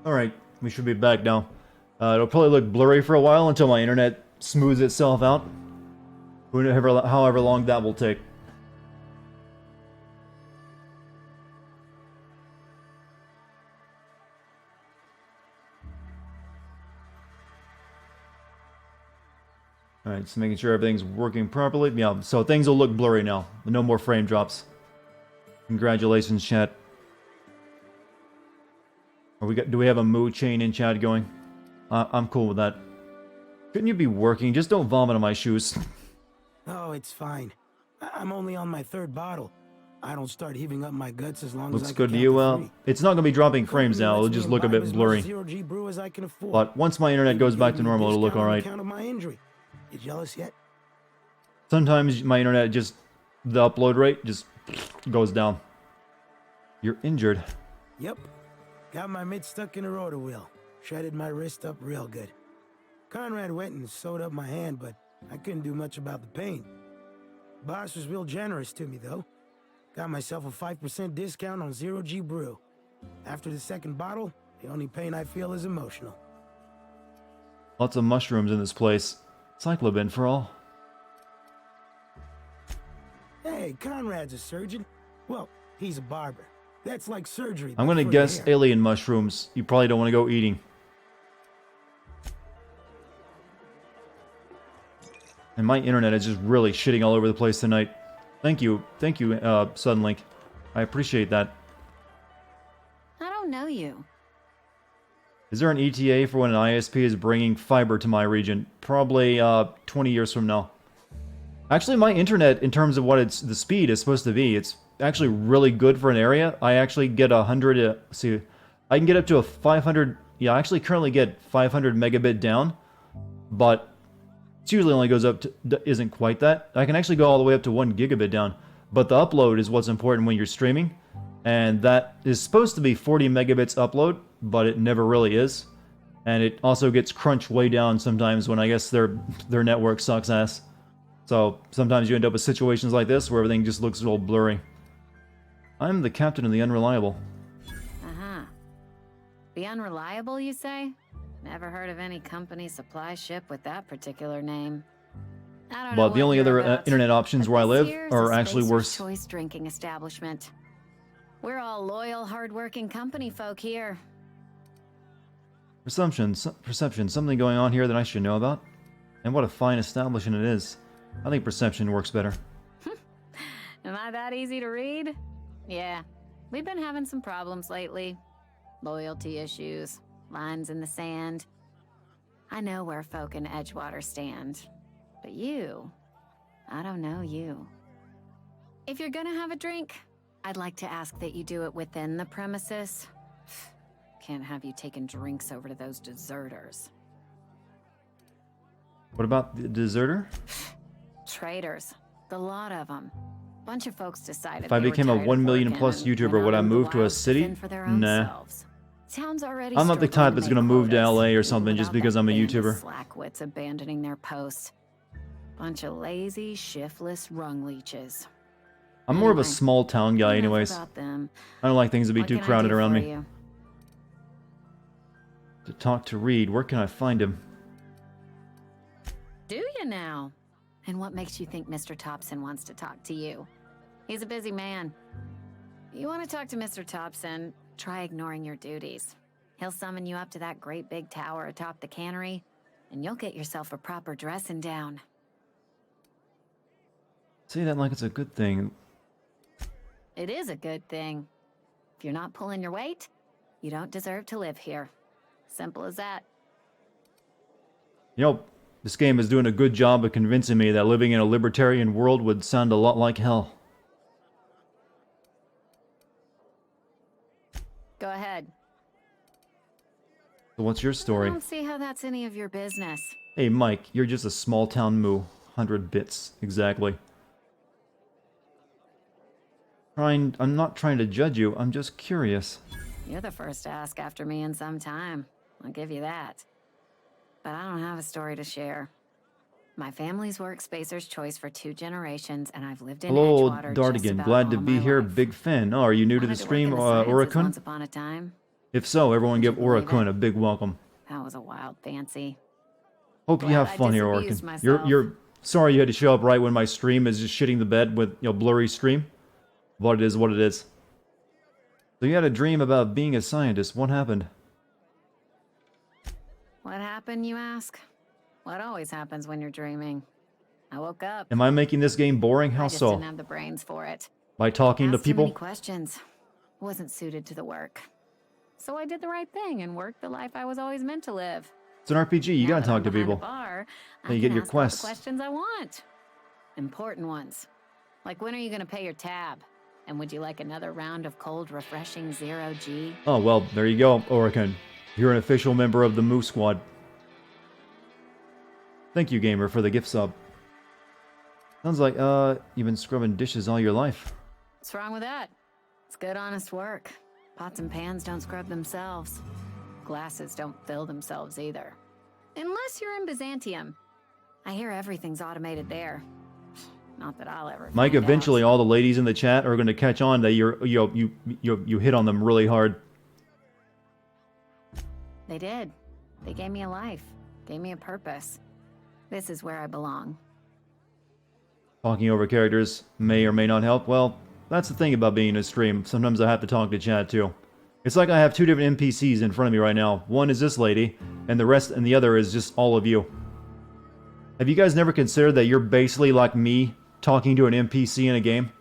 Alright, we should be back now. It'll probably look blurry for a while until my internet smooths itself out. However long that will take. Alright, just making sure everything's working properly. Yeah, so things will look blurry now. No more frame drops. Congratulations, chat. Do we have a moo chain in chat going? I'm cool with that. Shouldn't you be working? Just don't vomit on my shoes. Oh, it's fine. I'm only on my third bottle. I don't start heaving up my guts as long as I Looks can good to count you. to Well, three. it's not going to be dropping frames now. It'll just look a bit blurry. Zero-G brew as I can afford. But once my internet goes back to normal, it'll look alright. On account of my injury. You jealous yet? Sometimes my internet just... the upload rate just goes down. You're injured. Yep. Got my mitt stuck in a rotor wheel. Shredded my wrist up real good. Conrad went and sewed up my hand, but I couldn't do much about the pain. Boss was real generous to me, though. Got myself a 5% discount on Zero-G brew. After the second bottle, the only pain I feel is emotional. Lots of mushrooms in this place. Cyclobin for all. Hey, Conrad's a surgeon. Well, he's a barber. That's like surgery. I'm gonna guess alien mushrooms. You probably don't want to go eating. And my internet is just really shitting all over the place tonight. Thank you, Suddenlink. I appreciate that. I don't know you. Is there an ETA for when an ISP is bringing fiber to my region? Probably 20 years from now. Actually, my internet, in terms of what the speed is supposed to be, it's actually really good for an area. I actually get 100, see, I can get up to a 500, yeah, I actually currently get 500 megabit down, but it usually only goes up to, isn't quite that. I can actually go all the way up to 1 gigabit down, but the upload is what's important when you're streaming, and that is supposed to be 40 megabits upload, but it never really is, and it also gets crunched way down sometimes when I guess their network sucks ass. So sometimes you end up with situations like this where everything just looks a little blurry. I'm the captain of the Unreliable. Uh-huh. The Unreliable, you say? Never heard of any company supply ship with that particular name. I don't know But the what only you're other about, internet options but where I this live here's are a actually Spacer's worse. Choice drinking establishment. We're all loyal, hard-working company folk here. Perception, something going on here that I should know about. And what a fine establishment it is. I think perception works better. Am I that easy to read? Yeah, we've been having some problems lately. Loyalty issues, lines in the sand. I know where folk in Edgewater stand. But you, I don't know you. If you're gonna have a drink, I'd like to ask that you do it within the premises. Can't have you taking drinks over to those deserters. What about the deserter? Traitors. The lot of them. Bunch of folks decided If I became a 1 million plus YouTuber, would I move to a city? Nah. Town's already I'm not the type that's gonna move to LA or something just because I'm a YouTuber. Slackwits abandoning their posts. Bunch of lazy, shiftless rung leeches. I'm more of a small town guy anyways. I don't like things to be too crowded around me. To talk to Reed, where can I find him? Do you now? And what makes you think Mr. Thompson wants to talk to you? He's a busy man. You want to talk to Mr. Thompson, try ignoring your duties. He'll summon you up to that great big tower atop the cannery, and you'll get yourself a proper dressing down. Say that like it's a good thing. It is a good thing. If you're not pulling your weight, you don't deserve to live here. Simple as that. You know, this game is doing a good job of convincing me that living in a libertarian world would sound a lot like hell. Go ahead. So what's your story? I don't see how that's any of your business. Hey Mike, you're just a small town moo. 100 bits, exactly. I'm not trying to judge you, I'm just curious. You're the first to ask after me in some time. I'll give you that. But I don't have a story to share. My family's worked Spacer's Choice for 2 generations, and I've lived in Hello, Edgewater just Dartigan. about Glad to all be my here. life. Big fan. Oh, are you new to the Wanted to work in stream, the sciences Oricon? once upon a time. If so, everyone give Would you believe Aura-kun it? a big welcome. That was a wild fancy. Hope you Glad have I fun here, disabused Aura-kun. myself. You're sorry you had to show up right when my stream is just shitting the bed with, you know, blurry stream. But it is what it is. So you had a dream about being a scientist. What happened? What happened, you ask? What always happens when you're dreaming? I woke up. Am I making this game boring? How I just so? didn't have the brains for it. By talking to Asked too many people? questions. Wasn't suited to the work. So I did the right thing and worked the life I was always meant to live. It's an RPG. You Now gotta that talk I'm to behind a people. bar, Then I you get can your ask all the quests. questions I want. Important ones. Like, when are you gonna pay your tab? And would you like another round of cold, refreshing Zero G? Oh, well, there you go, Aura-kun. You're an official member of the Moo Squad. Thank you, gamer, for the gift sub. Sounds like, you've been scrubbing dishes all your life. What's wrong with that? It's good, honest work. Pots and pans don't scrub themselves. Glasses don't fill themselves either. Unless you're in Byzantium. I hear everything's automated there. Not that I'll ever Mike, find eventually out. all the ladies in the chat are going to catch on that you hit on them really hard. They did. They gave me a life. Gave me a purpose. This is where I belong. Talking over characters may or may not help. Well, that's the thing about being in a stream. Sometimes I have to talk to chat too. It's like I have two different NPCs in front of me right now. One is this lady, and the other is just all of you. Have you guys never considered that you're basically like me talking to an NPC in a game?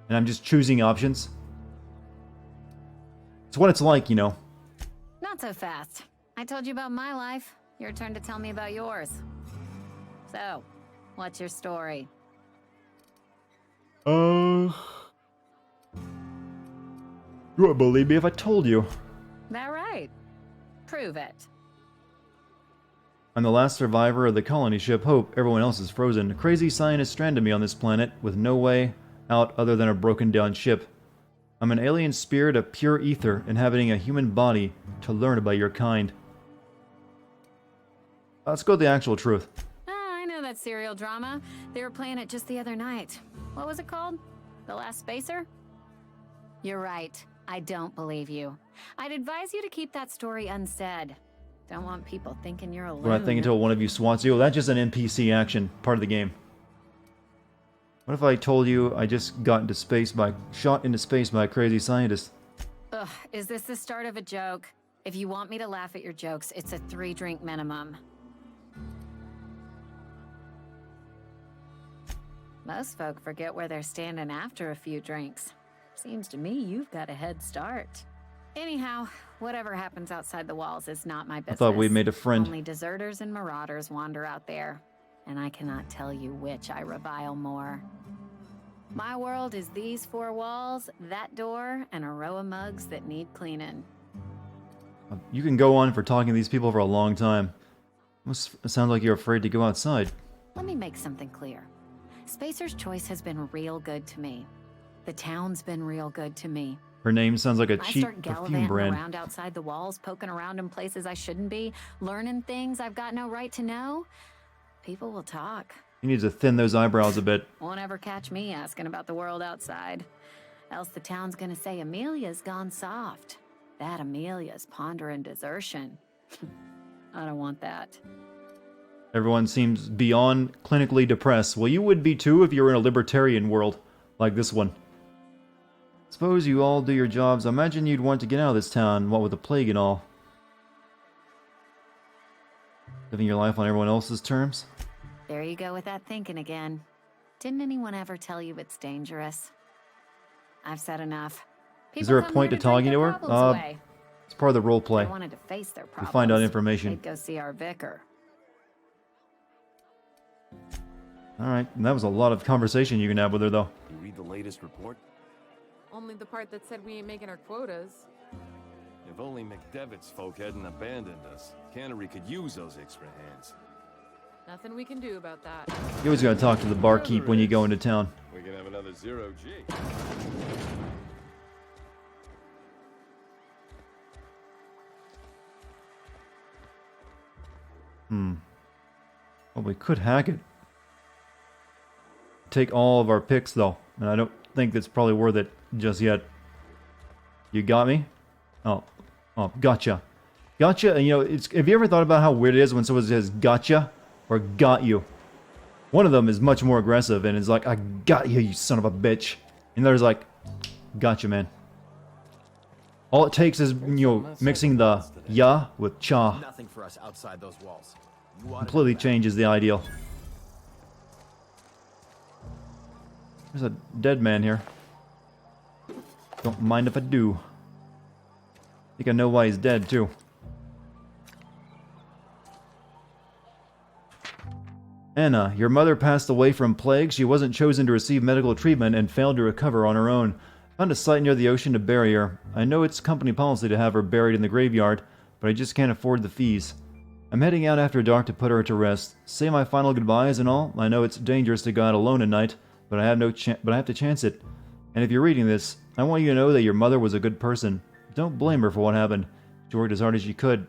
And I'm just choosing options? It's what it's like, you know. Not so fast. I told you about my life. Your turn to tell me about yours. So, what's your story? You wouldn't believe me if I told you. That right? Prove it. I'm the last survivor of the colony ship Hope. Everyone else is frozen. A crazy scientist stranded me on this planet with no way out other than a broken down ship. I'm an alien spirit of pure ether inhabiting a human body to learn about your kind. Let's go with the actual truth. Ah, I know that serial drama. They were playing it just the other night. What was it called? The Last Spacer? You're right. I don't believe you. I'd advise you to keep that story unsaid. Don't want people thinking you're a loon. What I think until one of you swats you. Well, that's just an NPC action, part of the game. What if I told you I just got into space shot into space by a crazy scientist? Ugh, is this the start of a joke? If you want me to laugh at your jokes, it's a 3-drink minimum. Most folk forget where they're standing after a few drinks. Seems to me you've got a head start. Anyhow, whatever happens outside the walls is not my business. I thought we made a friend. Only deserters and marauders wander out there, and I cannot tell you which I revile more. My world is these 4 walls, that door, and a row of mugs that need cleaning. You can go on for talking to these people for a long time. It sounds like you're afraid to go outside. Let me make something clear. Spacer's Choice has been real good to me. The town's been real good to me. Her name sounds like a I cheap start perfume gallivanting brand. around outside the walls, poking around in places I shouldn't be, learning things I've got no right to know. People will talk. He needs to thin those eyebrows a bit. Won't ever catch me asking about the world outside. Else the town's gonna say Amelia's gone soft. That Amelia's pondering desertion. I don't want that. Everyone seems beyond clinically depressed. Well, you would be too if you were in a libertarian world like this one. Suppose you all do your jobs. I imagine you'd want to get out of this town, what with the plague and all. Living your life on everyone else's terms? There you go with that thinking again. Didn't anyone ever tell you it's dangerous? I've said enough. Is there a People come point here to drink talking their to her? problems away. It's part of the role If play. they wanted to face their You problems, find out information. they'd go see our vicar. Alright, that was a lot of conversation you can have with her though. You read the latest report? Only the part that said we ain't making our quotas. If only McDevitt's folk hadn't abandoned us. Cannery could use those extra hands. Nothing we can do about that. You always gotta talk to the barkeep when you go into town. We can have another Zero G. Well, we could hack it. Take all of our picks though, and I don't think that's probably worth it just yet. You got me? Oh. Oh, gotcha. Gotcha, and you know, have you ever thought about how weird it is when someone says gotcha or got you? One of them is much more aggressive and is like, I got you, you son of a bitch. And there's like, gotcha, man. All it takes is, you know, mixing the ya with cha. Nothing for us outside those walls. Completely changes the ideal. There's a dead man here. Don't mind if I do. I think I know why he's dead, too. Anna, your mother passed away from plague. She wasn't chosen to receive medical treatment and failed to recover on her own. Found a site near the ocean to bury her. I know it's company policy to have her buried in the graveyard, but I just can't afford the fees. I'm heading out after dark to put her to rest. Say my final goodbyes and all. I know it's dangerous to go out alone at night, but I have to chance it. And if you're reading this, I want you to know that your mother was a good person. Don't blame her for what happened. She worked as hard as she could.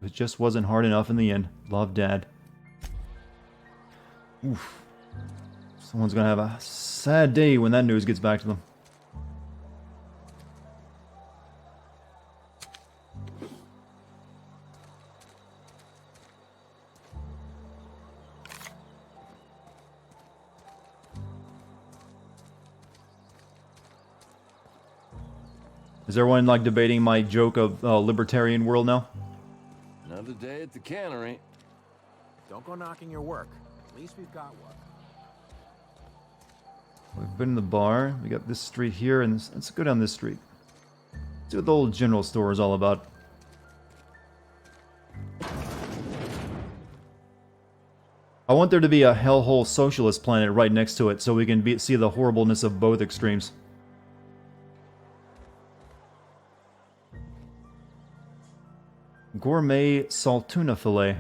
It just wasn't hard enough in the end. Love, Dad. Oof. Someone's gonna have a sad day when that news gets back to them. Is everyone like debating my joke of libertarian world now? Another day at the cannery. Don't go knocking your work. At least we've got one. We've been in the bar. We got this street here, and let's go down this street. See what the old general store is all about. I want there to be a hellhole socialist planet right next to it, so we can see the horribleness of both extremes. Gourmet saltuna fillet.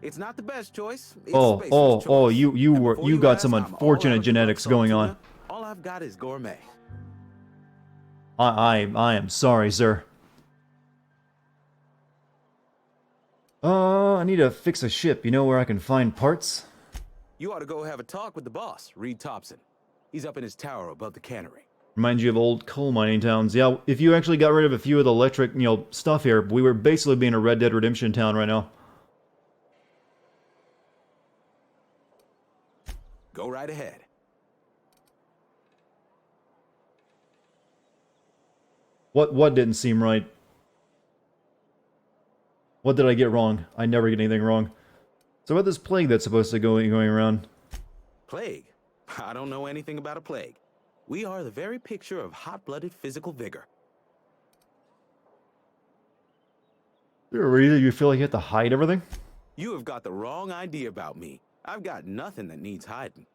It's not the best choice. It's Oh, Spacer's oh, choice. oh! And You before got ask, some I'm all unfortunate out of genetics club going saltuna. on. All I've got is gourmet. I am sorry, sir. I need to fix a ship. You know where I can find parts? You ought to go have a talk with the boss, Reed Thompson. He's up in his tower above the cannery. Reminds you of old coal mining towns. Yeah, if you actually got rid of a few of the electric, you know, stuff here, we were basically being a Red Dead Redemption town right now. Go right ahead. What didn't seem right? What did I get wrong? I never get anything wrong. So about this plague that's supposed to going around. Plague? I don't know anything about a plague. We are the very picture of hot-blooded physical vigor. Is there a reason you feel like you have to hide everything? You have got the wrong idea about me. I've got nothing that needs hiding.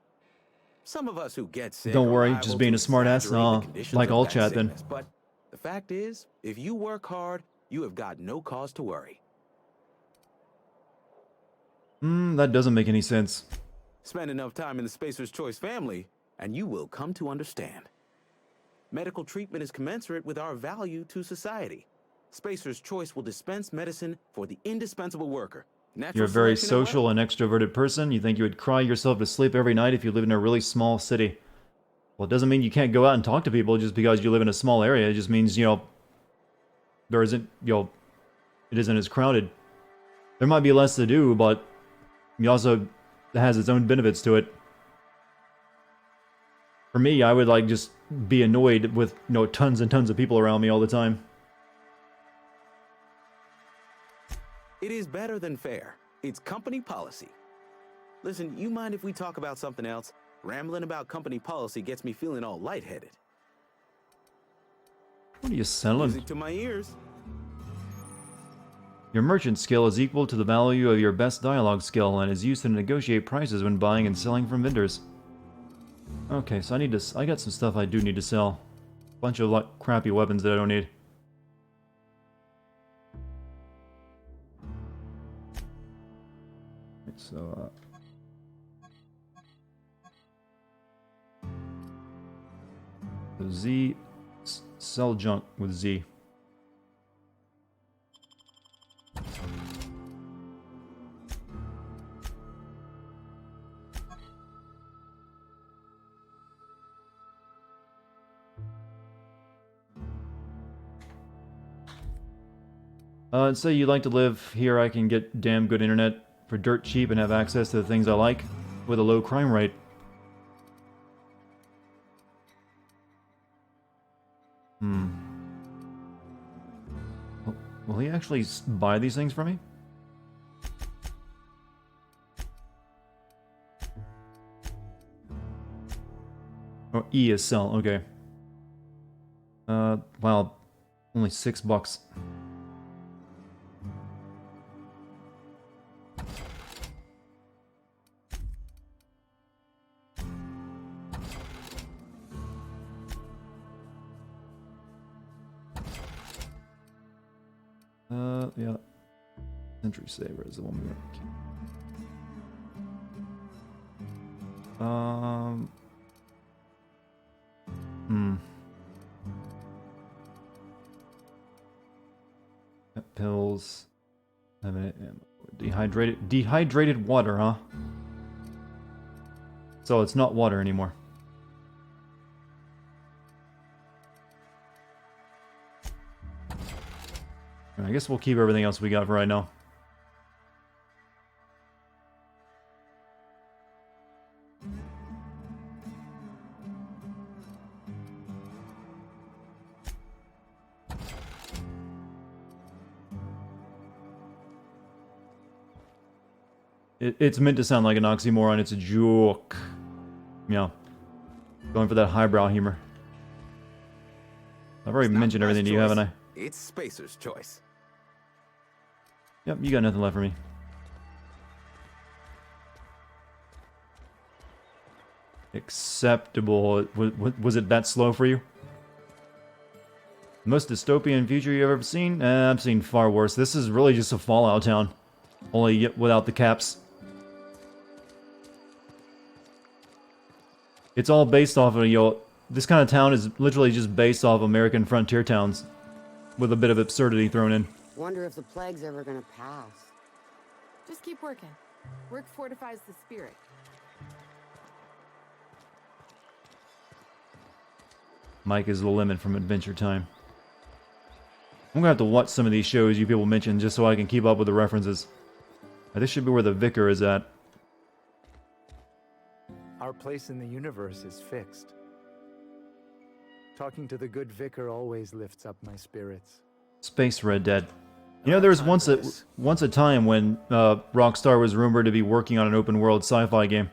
Some of us who get sick Don't are worry, liable just being to a smartass. exaggerate the conditions Like of all that chat then. sickness, but the fact is, if you work hard, you have got no cause to worry. That doesn't make any sense. Spend enough time in the Spacer's Choice family, and you will come to understand. Medical treatment is commensurate with our value to society. Spacer's Choice will dispense medicine for the indispensable worker. Natural You're a very selection at social will. and extroverted person. You think you would cry yourself to sleep every night if you live in a really small city. Well, it doesn't mean you can't go out and talk to people just because you live in a small area. It just means, you know, there isn't, you know, it isn't as crowded. There might be less to do, but it also has its own benefits to it. For me, I would like just be annoyed with, you know, tons and tons of people around me all the time. It is better than fair. It's company policy. Listen, you mind if we talk about something else? Rambling about company policy gets me feeling all lightheaded. What are you selling? Music to my ears. Your merchant skill is equal to the value of your best dialogue skill and is used to negotiate prices when buying and selling from vendors. Okay, so I got some stuff I do need to sell. Bunch of like crappy weapons that I don't need. So, Z, sell junk with Z. Say you'd like to live here, I can get damn good internet for dirt cheap and have access to the things I like with a low crime rate. Will he actually buy these things for me? Oh, E is sell, okay. Wow, only $6. Yeah. Century Saver is the one we want to keep. Pills. Dehydrated water, huh? So it's not water anymore. I guess we'll keep everything else we got for right now. It's meant to sound like an oxymoron. It's a joke. Yeah. Going for that highbrow humor. I've already mentioned everything to you, haven't I? It's Spacer's choice. Yep, you got nothing left for me. Acceptable. Was it that slow for you? Most dystopian future you've ever seen? I've seen far worse. This is really just a Fallout town. Only without the caps. It's all based off of, this kind of town is literally just based off American frontier towns. With a bit of absurdity thrown in. Wonder if the plague's ever gonna pass. Just keep working. Work fortifies the spirit. Mike is the limit from Adventure Time. I'm gonna have to watch some of these shows you people mentioned just so I can keep up with the references. This should be where the vicar is at. Our place in the universe is fixed. Talking to the good vicar always lifts up my spirits. Space Red Dead. You know, there was once a time when Rockstar was rumored to be working on an open world sci-fi game.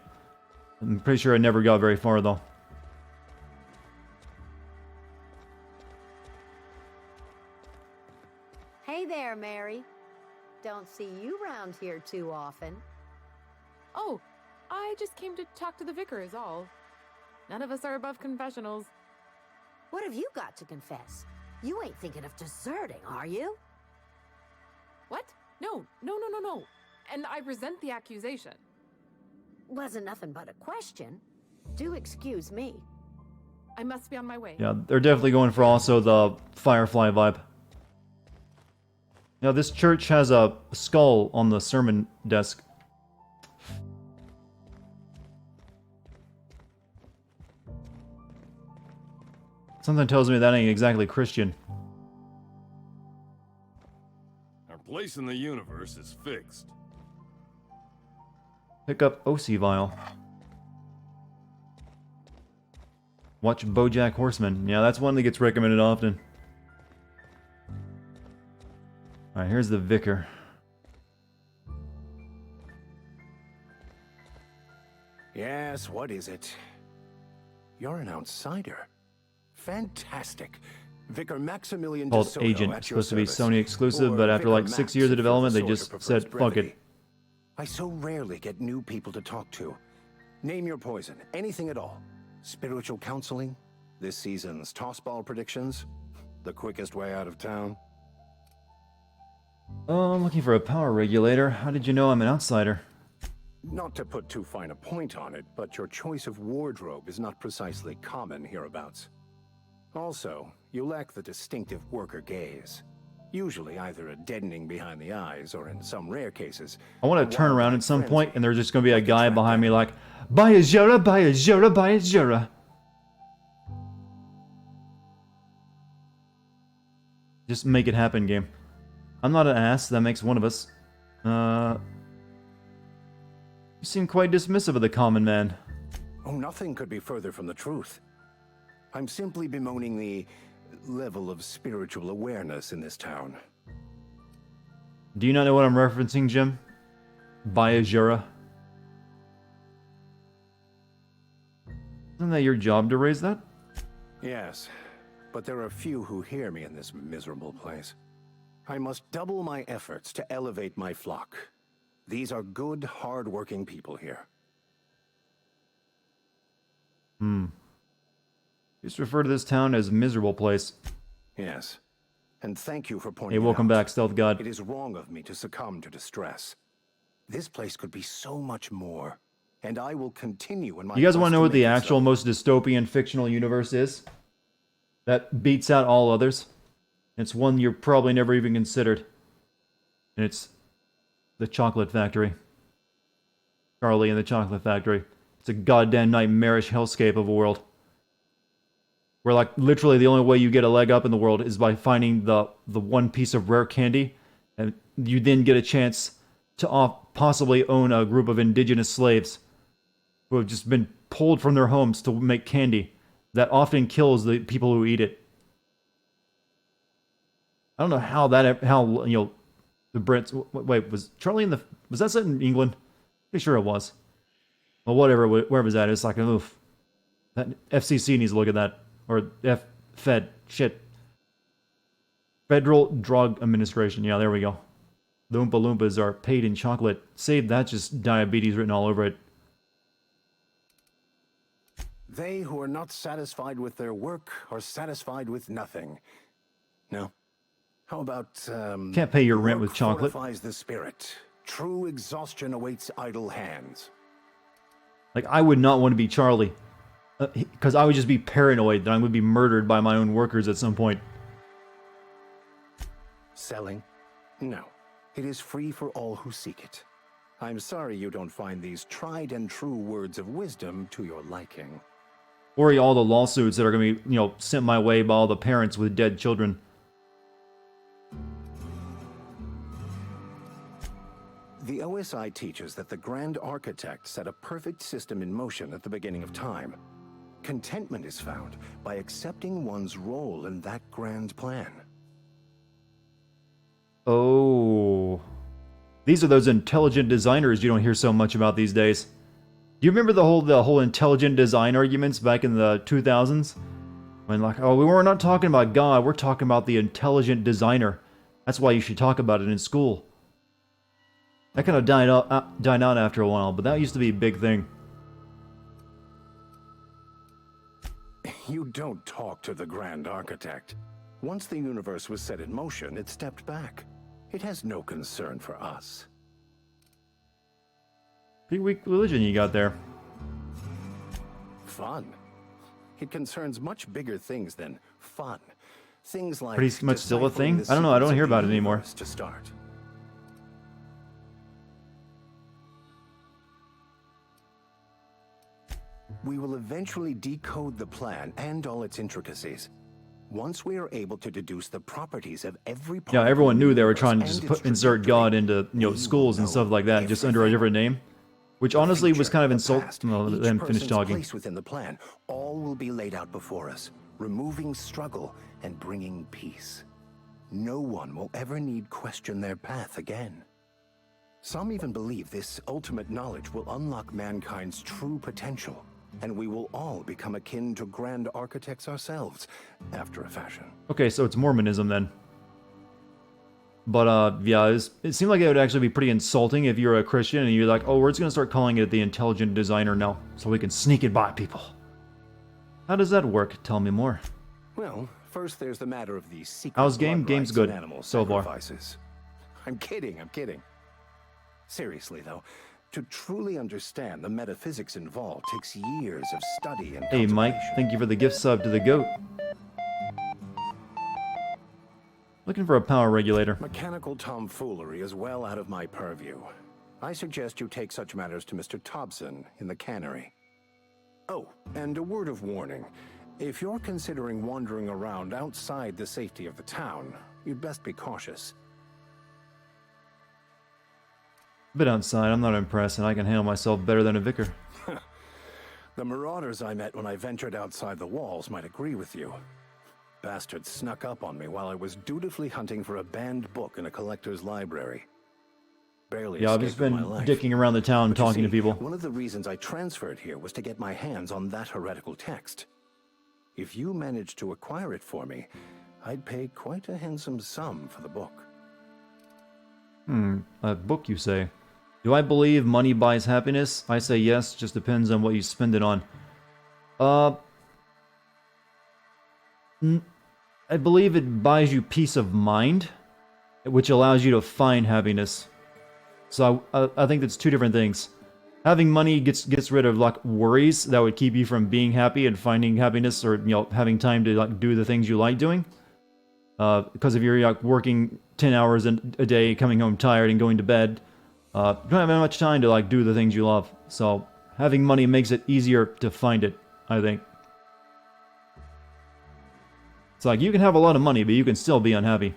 I'm pretty sure I never got very far though. Hey there, Mary. Don't see you round here too often. Oh, I just came to talk to the vicar is all. None of us are above confessionals. What have you got to confess? You ain't thinking of deserting, are you? What? No. And I resent the accusation. Wasn't nothing but a question. Do excuse me. I must be on my way. Yeah, they're definitely going for also the Firefly vibe. Now, this church has a skull on the sermon desk. Something tells me that ain't exactly Christian. Our place in the universe is fixed. Pick up OC Vial. Watch BoJack Horseman. Yeah, that's one that gets recommended often. Alright, here's the vicar. Yes, what is it? You're an outsider. Fantastic. Vicar Maximilian Called DeSoto Agent. at It's your supposed to be service. Sony exclusive, Or but after Vicar like 6 Max, years of if the development, they soldier just prefers said, fuck brevity. it. I so rarely get new people to talk to. Name your poison, anything at all. Spiritual counseling, this season's tossball predictions, the quickest way out of town. Oh, I'm looking for a power regulator. How did you know I'm an outsider? Not to put too fine a point on it, but your choice of wardrobe is not precisely common hereabouts. Also, you lack the distinctive worker gaze. Usually either a deadening behind the eyes, or in some rare cases... I want to turn around at some point, and there's just going to be a guy behind me like, buy a Jura, buy a Jura, buy a Jura. Just make it happen, game. I'm not an ass, that makes one of us. You seem quite dismissive of the common man. Oh, nothing could be further from the truth. I'm simply bemoaning the level of spiritual awareness in this town. Do you not know what I'm referencing, Jim? Bayajura? Isn't that your job to raise that? Yes, but there are few who hear me in this miserable place. I must double my efforts to elevate my flock. These are good, hard-working people here. Just refer to this town as miserable place. Yes, and thank you for pointing Hey, it welcome out. back, Stealth God. It is wrong of me to succumb to distress. This place could be so much more, and I will continue in my You guys quest want to know what make the it actual so. most dystopian fictional universe is? That beats out all others. It's one you're probably never even considered. And it's the Chocolate Factory. Charlie and the Chocolate Factory. It's a goddamn nightmarish hellscape of a world. Where, like, literally the only way you get a leg up in the world is by finding the one piece of rare candy, and you then get a chance to possibly own a group of indigenous slaves who have just been pulled from their homes to make candy that often kills the people who eat it. I don't know how the Brits... Wait, was Charlie in the... Was that set in England? Pretty sure it was. Well, whatever, wherever it's at, it's like, oof. That FCC needs to look at that. Or Fed. Shit. Federal Drug Administration. Yeah, there we go. The Oompa Loompas are paid in chocolate. Save that, just diabetes written all over it. They who are not satisfied with their work are satisfied with nothing. No. How about, Can't pay your rent work with chocolate. fortifies the spirit. True exhaustion awaits idle hands. Like, I would not want to be Charlie. Because I would just be paranoid that I would be murdered by my own workers at some point. Selling? No. It is free for all who seek it. I'm sorry you don't find these tried and true words of wisdom to your liking. Or all the lawsuits that are going to be, sent my way by all the parents with dead children. The OSI teaches that the Grand Architect set a perfect system in motion at the beginning of time. Contentment is found by accepting one's role in that grand plan. Oh. These are those intelligent designers you don't hear so much about these days. Do you remember the whole intelligent design arguments back in the 2000s? When like, oh, we were not talking about God, we're talking about the intelligent designer. That's why you should talk about it in school. That kind of died out after a while, but that used to be a big thing. You don't talk to the Grand Architect. Once the universe was set in motion, it stepped back. It has no concern for us. Pretty weak religion you got there. Fun. It concerns much bigger things than fun. Things like Pretty much still a deciphering thing? the I don't know, I don't secrets hear of the about it anymore. universe to start. We will eventually decode the plan and all its intricacies. Once we are able to deduce the properties of every part Yeah, of everyone the knew they were universe trying to and just its insert trajectory, God into, we schools will and stuff know like that, just under a everything. different name. Which The honestly was future, kind of the insult. past, Well, let each him finish person's talking. place within the plan, all will be laid out before us, removing struggle and bringing peace. No one will ever need question their path again. Some even believe this ultimate knowledge will unlock mankind's true potential, and we will all become akin to grand architects ourselves, after a fashion. Okay, so it's Mormonism then. But, yeah, it seemed like it would actually be pretty insulting if you're a Christian and you're like, oh, we're just gonna start calling it the intelligent designer now, so we can sneak it by people. How does that work? Tell me more. Well, first there's the matter of the secret How's game? blood Game's rights good and animal so far. sacrifices. I'm kidding. Seriously, though, to truly understand the metaphysics involved takes years of study and Hey, Mike, contemplation. thank you for the gift sub to the goat. Looking for a power regulator. Mechanical tomfoolery is well out of my purview. I suggest you take such matters to Mr. Thompson in the cannery. Oh, and a word of warning. If you're considering wandering around outside the safety of the town, you'd best be cautious. Been outside, I'm not impressed, and I can handle myself better than a vicar. The marauders I met when I ventured outside the walls might agree with you. Bastards snuck up on me while I was dutifully hunting for a banned book in a collector's library. Barely Yeah, I've escaped just with been my life. dicking around the town But you talking to see, people. One of the reasons I transferred here was to get my hands on that heretical text. If you managed to acquire it for me, I'd pay quite a handsome sum for the book. A book, you say? Do I believe money buys happiness? I say yes, just depends on what you spend it on. I believe it buys you peace of mind, which allows you to find happiness. So I think that's two different things. Having money gets rid of like worries that would keep you from being happy and finding happiness, or having time to like do the things you like doing. Because if you're like working 10 hours a day, coming home tired and going to bed, you don't have that much time to like do the things you love. So having money makes it easier to find it, I think. It's like you can have a lot of money, but you can still be unhappy.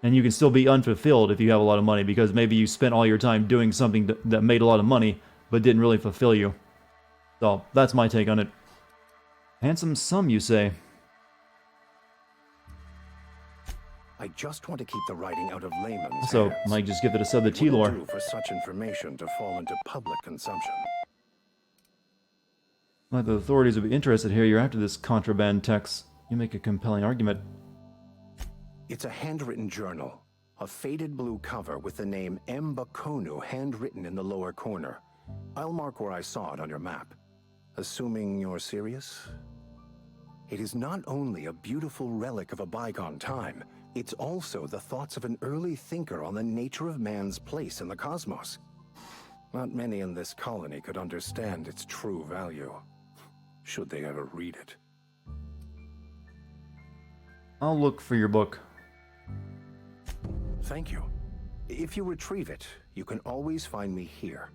And you can still be unfulfilled if you have a lot of money, because maybe you spent all your time doing something that made a lot of money, but didn't really fulfill you. So that's my take on it. Handsome sum, you say? I just want to keep the writing out of layman's So, hands. might just give it a sub to It wouldn't T-Lore. do for such information to fall into public consumption. Well, the authorities would be interested here. You're after this contraband text. You make a compelling argument. It's a handwritten journal. A faded blue cover with the name M. Bakonu handwritten in the lower corner. I'll mark where I saw it on your map. Assuming you're serious? It is not only a beautiful relic of a bygone time, it's also the thoughts of an early thinker on the nature of man's place in the cosmos. Not many in this colony could understand its true value, should they ever read it. I'll look for your book. Thank you. If you retrieve it, you can always find me here.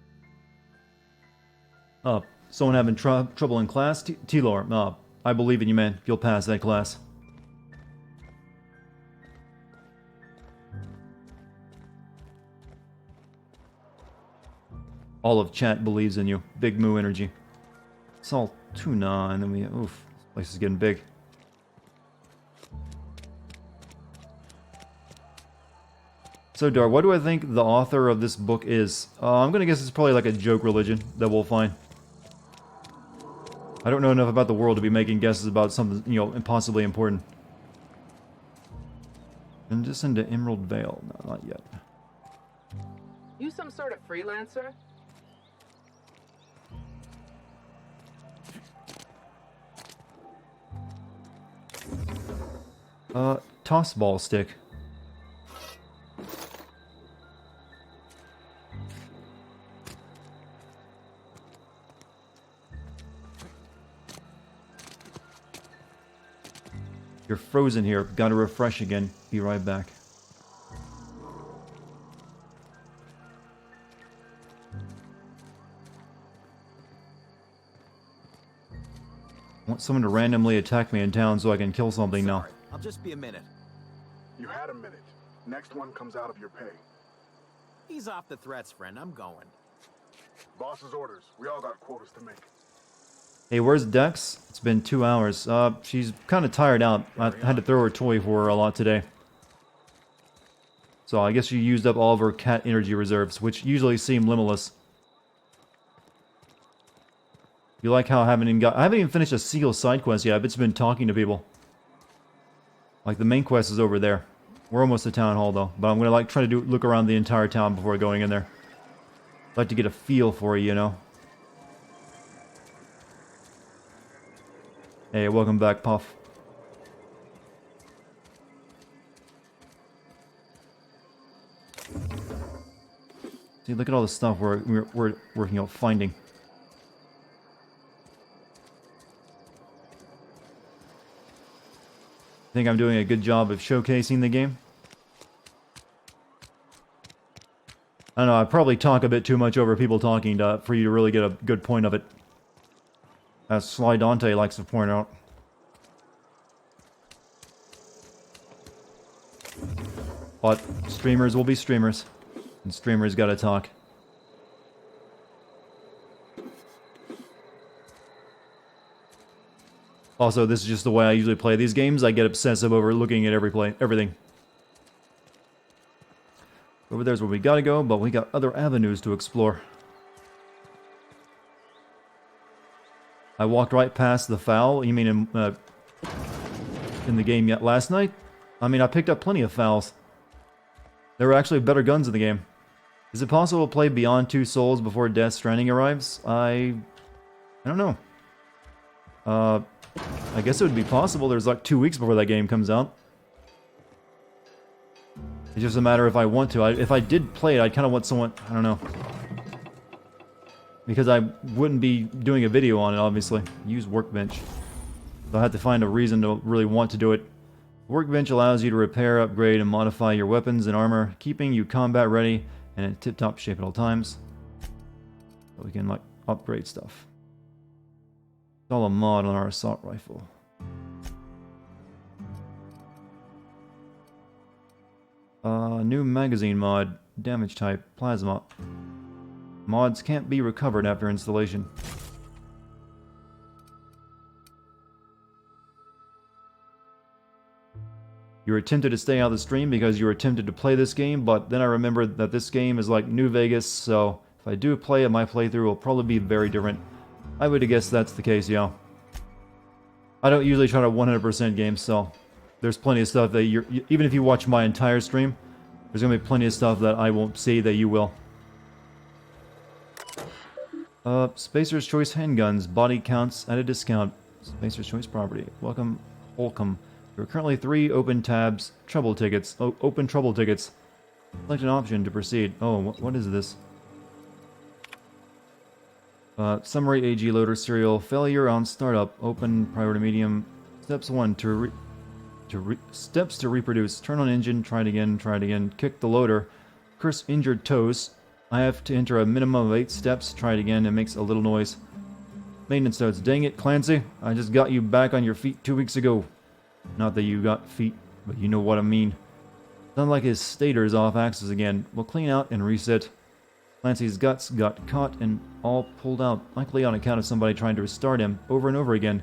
Someone having trouble in class? T-Lore, I believe in you, man. You'll pass that class. All of chat believes in you. Big Moo energy. Salt tuna, and then oof, this place is getting big. So, Dar, what do I think the author of this book is? I'm gonna guess it's probably like a joke religion that we'll find. I don't know enough about the world to be making guesses about something, impossibly important. And just into Emerald Vale. No, not yet. You some sort of freelancer? Toss ball stick. You're frozen here. Gotta refresh again. Be right back. I want someone to randomly attack me in town so I can kill something now. I'll just be a minute. You had a minute. Next one comes out of your pay. Ease off the threats, friend. I'm going. Boss's orders. We all got quotas to make. Hey, where's Dex? It's been 2 hours. She's kind of tired out. I had to throw her toy for her a lot today. So I guess she used up all of her cat energy reserves, which usually seem limitless. You like how I haven't even finished a single side quest yet. I've just been talking to people. Like, the main quest is over there. We're almost to Town Hall, though. But I'm gonna, try to look around the entire town before going in there. I'd like to get a feel for it, Hey, welcome back, Puff. See, look at all the stuff we're working out finding. Think I'm doing a good job of showcasing the game? I don't know, I probably talk a bit too much over people talking for you to really get a good point of it. As Sly Dante likes to point out. But streamers will be streamers. And streamers gotta talk. Also, this is just the way I usually play these games. I get obsessive over looking at everything. Over there's where we gotta go, but we got other avenues to explore. I walked right past the foul. You mean in the game yet last night? I mean, I picked up plenty of fouls. There were actually better guns in the game. Is it possible to play Beyond Two Souls before Death Stranding arrives? I don't know. I guess it would be possible. There's like 2 weeks before that game comes out. It's just a matter if I want to. If I did play it, I'd kind of want someone... I don't know. Because I wouldn't be doing a video on it, obviously. Use Workbench. So I had to find a reason to really want to do it. Workbench allows you to repair, upgrade, and modify your weapons and armor, keeping you combat ready and in tip-top shape at all times. So we can, like, upgrade stuff. Install a mod on our assault rifle. New magazine mod. Damage type. Plasma. Mods can't be recovered after installation. You were tempted to stay out of the stream because you were tempted to play this game, but then I remembered that this game is like New Vegas, so if I do play it, my playthrough will probably be very different. I would have guessed that's the case, yeah. I don't usually try to 100% games, so there's plenty of stuff that even if you watch my entire stream, there's going to be plenty of stuff that I won't see that you will. Spacer's Choice handguns, body counts at a discount. Spacer's Choice property. Welcome, Holcomb. There are currently 3 open tabs, trouble tickets. Oh, open trouble tickets. Select an option to proceed. Oh, what is this? Summary AG loader serial failure on startup. Open priority medium. Steps 1 steps to reproduce. Turn on engine. Try it again. Kick the loader. Curse injured toes. I have to enter a minimum of 8 steps. Try it again. It makes a little noise. Maintenance notes. Dang it, Clancy. I just got you back on your feet 2 weeks ago. Not that you got feet, but you know what I mean. Sounds like his stator's off axis again. We'll clean out and reset. Clancy's guts got caught and all pulled out, likely on account of somebody trying to restart him over and over again.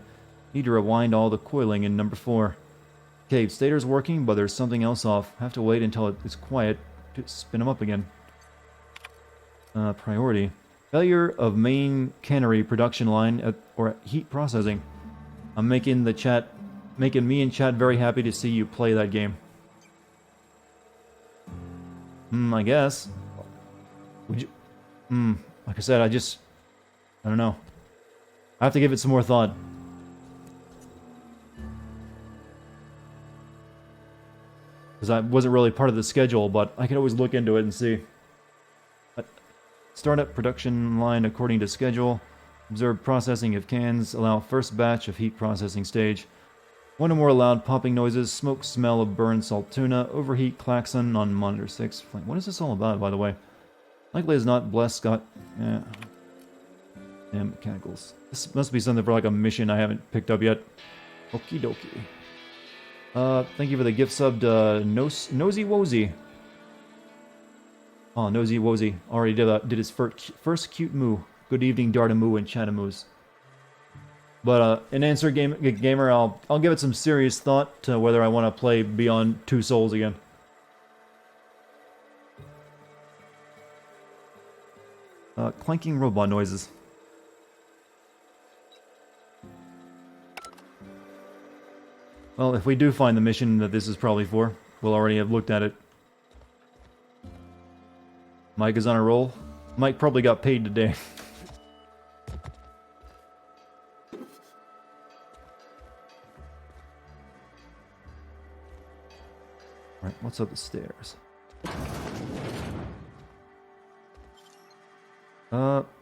Need to rewind all the coiling in number 4. Okay, stator's working, but there's something else off. Have to wait until it's quiet to spin him up again. Priority. Failure of main cannery production line or heat processing. I'm making me and chat very happy to see you play that game. I guess. Would you... like I said, I don't know. I have to give it some more thought. Because I wasn't really part of the schedule, but I can always look into it and see. Startup production line according to schedule. Observe processing of cans. Allow first batch of heat processing stage. 1 or more loud popping noises. Smoke smell of burned salt tuna. Overheat klaxon on monitor 6. What is this all about, by the way? Likely is not blessed Scott. Yeah. And mechanicals. This must be something for like a mission I haven't picked up yet. Okie dokie. Thank you for the gift sub to Nosy Wozy. Oh, Nosy Wozy already did his first cute moo. Good evening, Dartamoo and Chatamoos. But in answer, gamer, I'll give it some serious thought to whether I want to play Beyond Two Souls again. Clanking robot noises. Well, if we do find the mission that this is probably for, we'll already have looked at it. Mike is on a roll. Mike probably got paid today. Alright, what's up the stairs?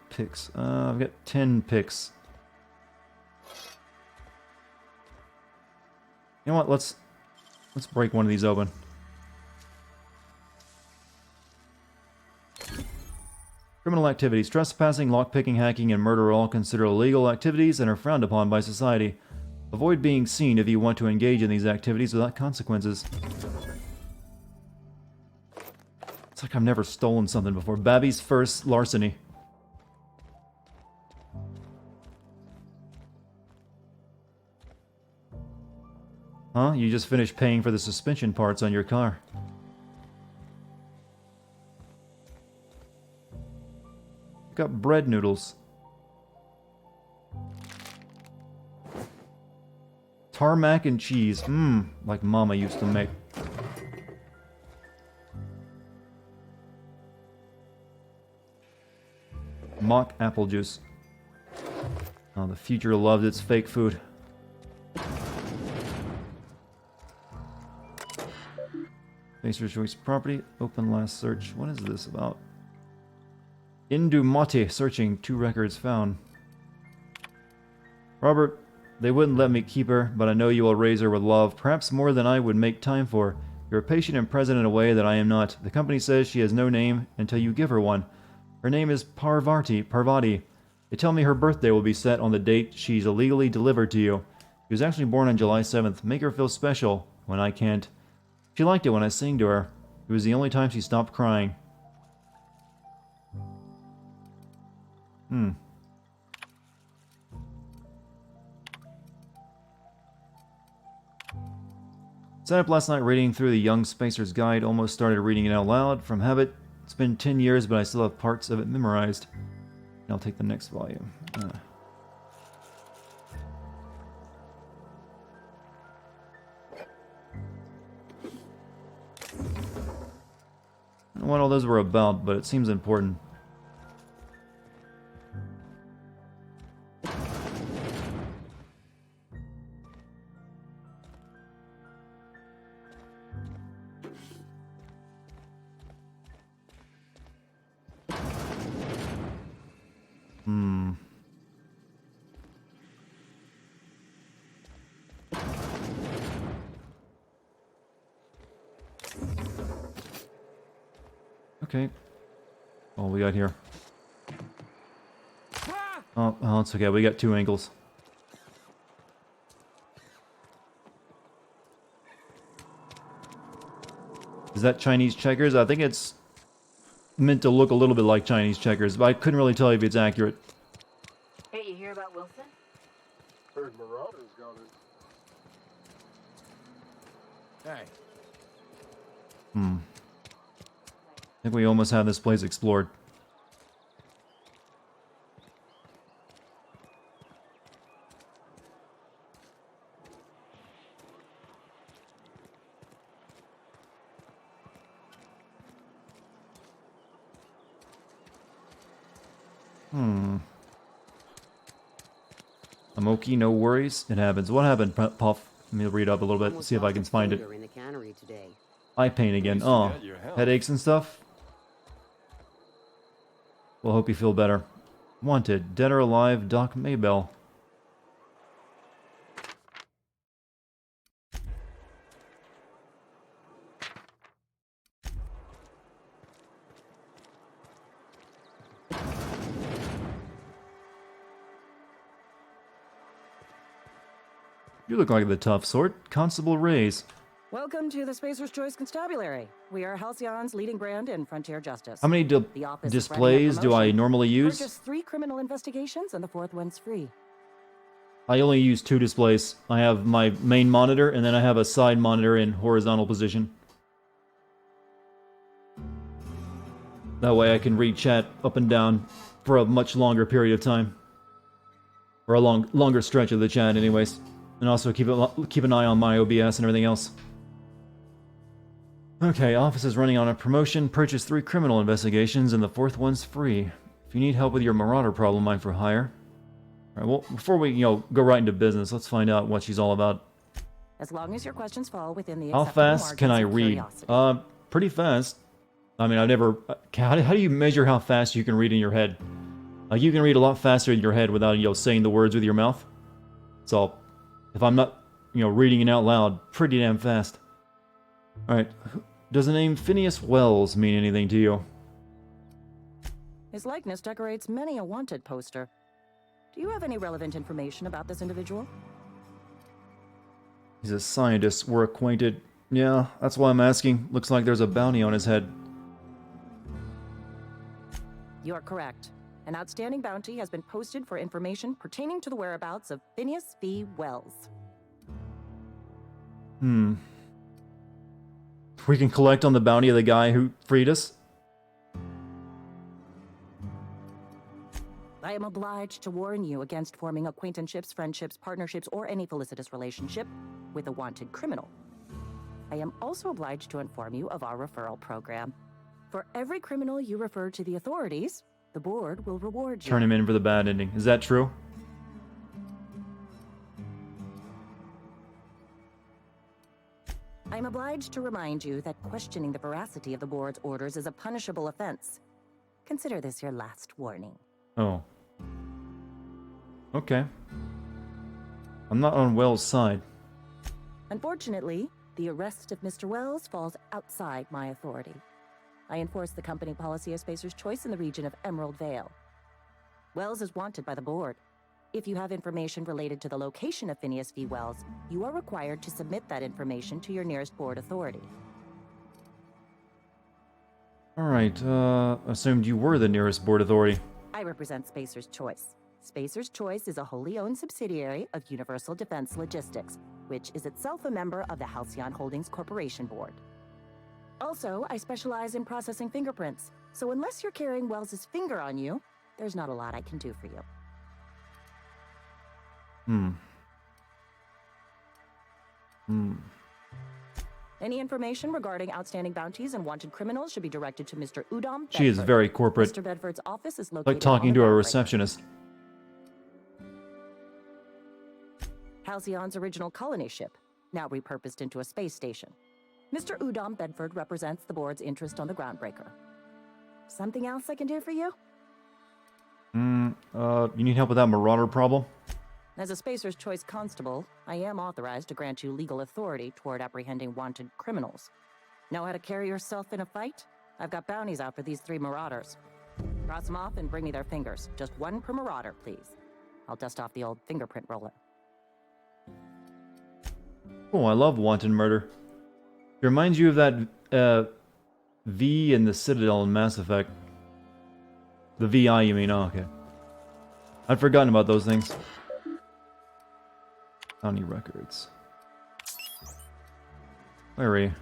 Picks. I've got 10 picks. You know what? Let's break one of these open. Criminal activities. Trespassing, lockpicking, hacking, and murder are all considered illegal activities and are frowned upon by society. Avoid being seen if you want to engage in these activities without consequences. It's like I've never stolen something before. Babby's first larceny. Huh? You just finished paying for the suspension parts on your car. Got bread noodles. Tarmac and cheese. Mmm, like Mama used to make. Mock apple juice. Oh, the future loved its fake food. Spacer's Choice property. Open last search. What is this about? Indumati. Searching. 2 records found. Robert, they wouldn't let me keep her, but I know you will raise her with love, perhaps more than I would make time for. You're patient and present in a way that I am not. The company says she has no name until you give her one. Her name is Parvati. They tell me her birthday will be set on the date she's illegally delivered to you. She was actually born on July 7th. Make her feel special when I can't. She liked it when I sang to her. It was the only time she stopped crying. Sat up last night reading through the Young Spacer's Guide. Almost started reading it out loud from habit. It's been 10 years, but I still have parts of it memorized. And I'll take the next volume. I don't know what all those were about, but it seems important. Okay. What we got here? Oh, it's okay. We got 2 angles. Is that Chinese checkers? I think it's meant to look a little bit like Chinese checkers, but I couldn't really tell you if it's accurate. Hey, you hear about Wilson? Heard Marauders got it. Hey. I think we almost have this place explored. I'm okay, no worries. It happens. What happened, Puff? Let me read up a little bit, see if I can find it. In the cannery today. Eye pain again. Oh, headaches and stuff? Well, hope you feel better. Wanted, dead or alive, Doc Maybell. You look like the tough sort. Constable Reyes. Welcome to the Spacer's Choice Constabulary. We are Halcyon's leading brand in frontier justice. How many displays do I normally use? Just 3 criminal investigations, and the 4th one's free. I only use 2 displays. I have my main monitor, and then I have a side monitor in horizontal position. That way I can read chat up and down for a much longer period of time. Or a longer stretch of the chat anyways. And also keep an eye on my OBS and everything else. Okay, office is running on a promotion. Purchase 3 criminal investigations, and the 4th one's free. If you need help with your marauder problem, I'm for hire. Alright, well, before we, go right into business, let's find out what she's all about. As long as your questions fall within the How fast can I read? Pretty fast. I mean, I've never... How do you measure how fast you can read in your head? You can read a lot faster in your head without, saying the words with your mouth. So, if I'm not, reading it out loud, pretty damn fast. Alright, does the name Phineas Wells mean anything to you? His likeness decorates many a wanted poster. Do you have any relevant information about this individual? He's a scientist. We're acquainted. Yeah, that's why I'm asking. Looks like there's a bounty on his head. You're correct. An outstanding bounty has been posted for information pertaining to the whereabouts of Phineas V. Wells. We can collect on the bounty of the guy who freed us? I am obliged to warn you against forming acquaintanceships, friendships, partnerships, or any felicitous relationship with a wanted criminal. I am also obliged to inform you of our referral program. For every criminal you refer to the authorities, the board will reward you. Turn him in for the bad ending. Is that true? I am obliged to remind you that questioning the veracity of the board's orders is a punishable offense. Consider this your last warning. Oh. Okay. I'm not on Wells' side. Unfortunately, the arrest of Mr. Wells falls outside my authority. I enforce the company policy of Spacer's Choice in the region of Emerald Vale. Wells is wanted by the board. If you have information related to the location of Phineas V. Wells, you are required to submit that information to your nearest board authority. Alright, assumed you were the nearest board authority. I represent Spacer's Choice. Spacer's Choice is a wholly owned subsidiary of Universal Defense Logistics, which is itself a member of the Halcyon Holdings Corporation Board. Also, I specialize in processing fingerprints, so unless you're carrying Wells's finger on you, there's not a lot I can do for you. Any information regarding outstanding bounties and wanted criminals should be directed to Mr. Udom Bedford. She is very corporate. Mr. Bedford's office is located Like talking to a receptionist. Halcyon's original colony ship, now repurposed into a space station. Mr. Udom Bedford represents the board's interest on the Groundbreaker. Something else I can do for you? You need help with that Marauder problem? As a Spacer's Choice constable, I am authorized to grant you legal authority toward apprehending wanted criminals. Know how to carry yourself in a fight? I've got bounties out for these 3 marauders. Cross them off and bring me their fingers. Just 1 per marauder, please. I'll dust off the old fingerprint roller. Oh, I love wanton murder. It reminds you of that V in the Citadel in Mass Effect. The VI, you mean? Oh, okay. I'd forgotten about those things. Bounty records. Where are you?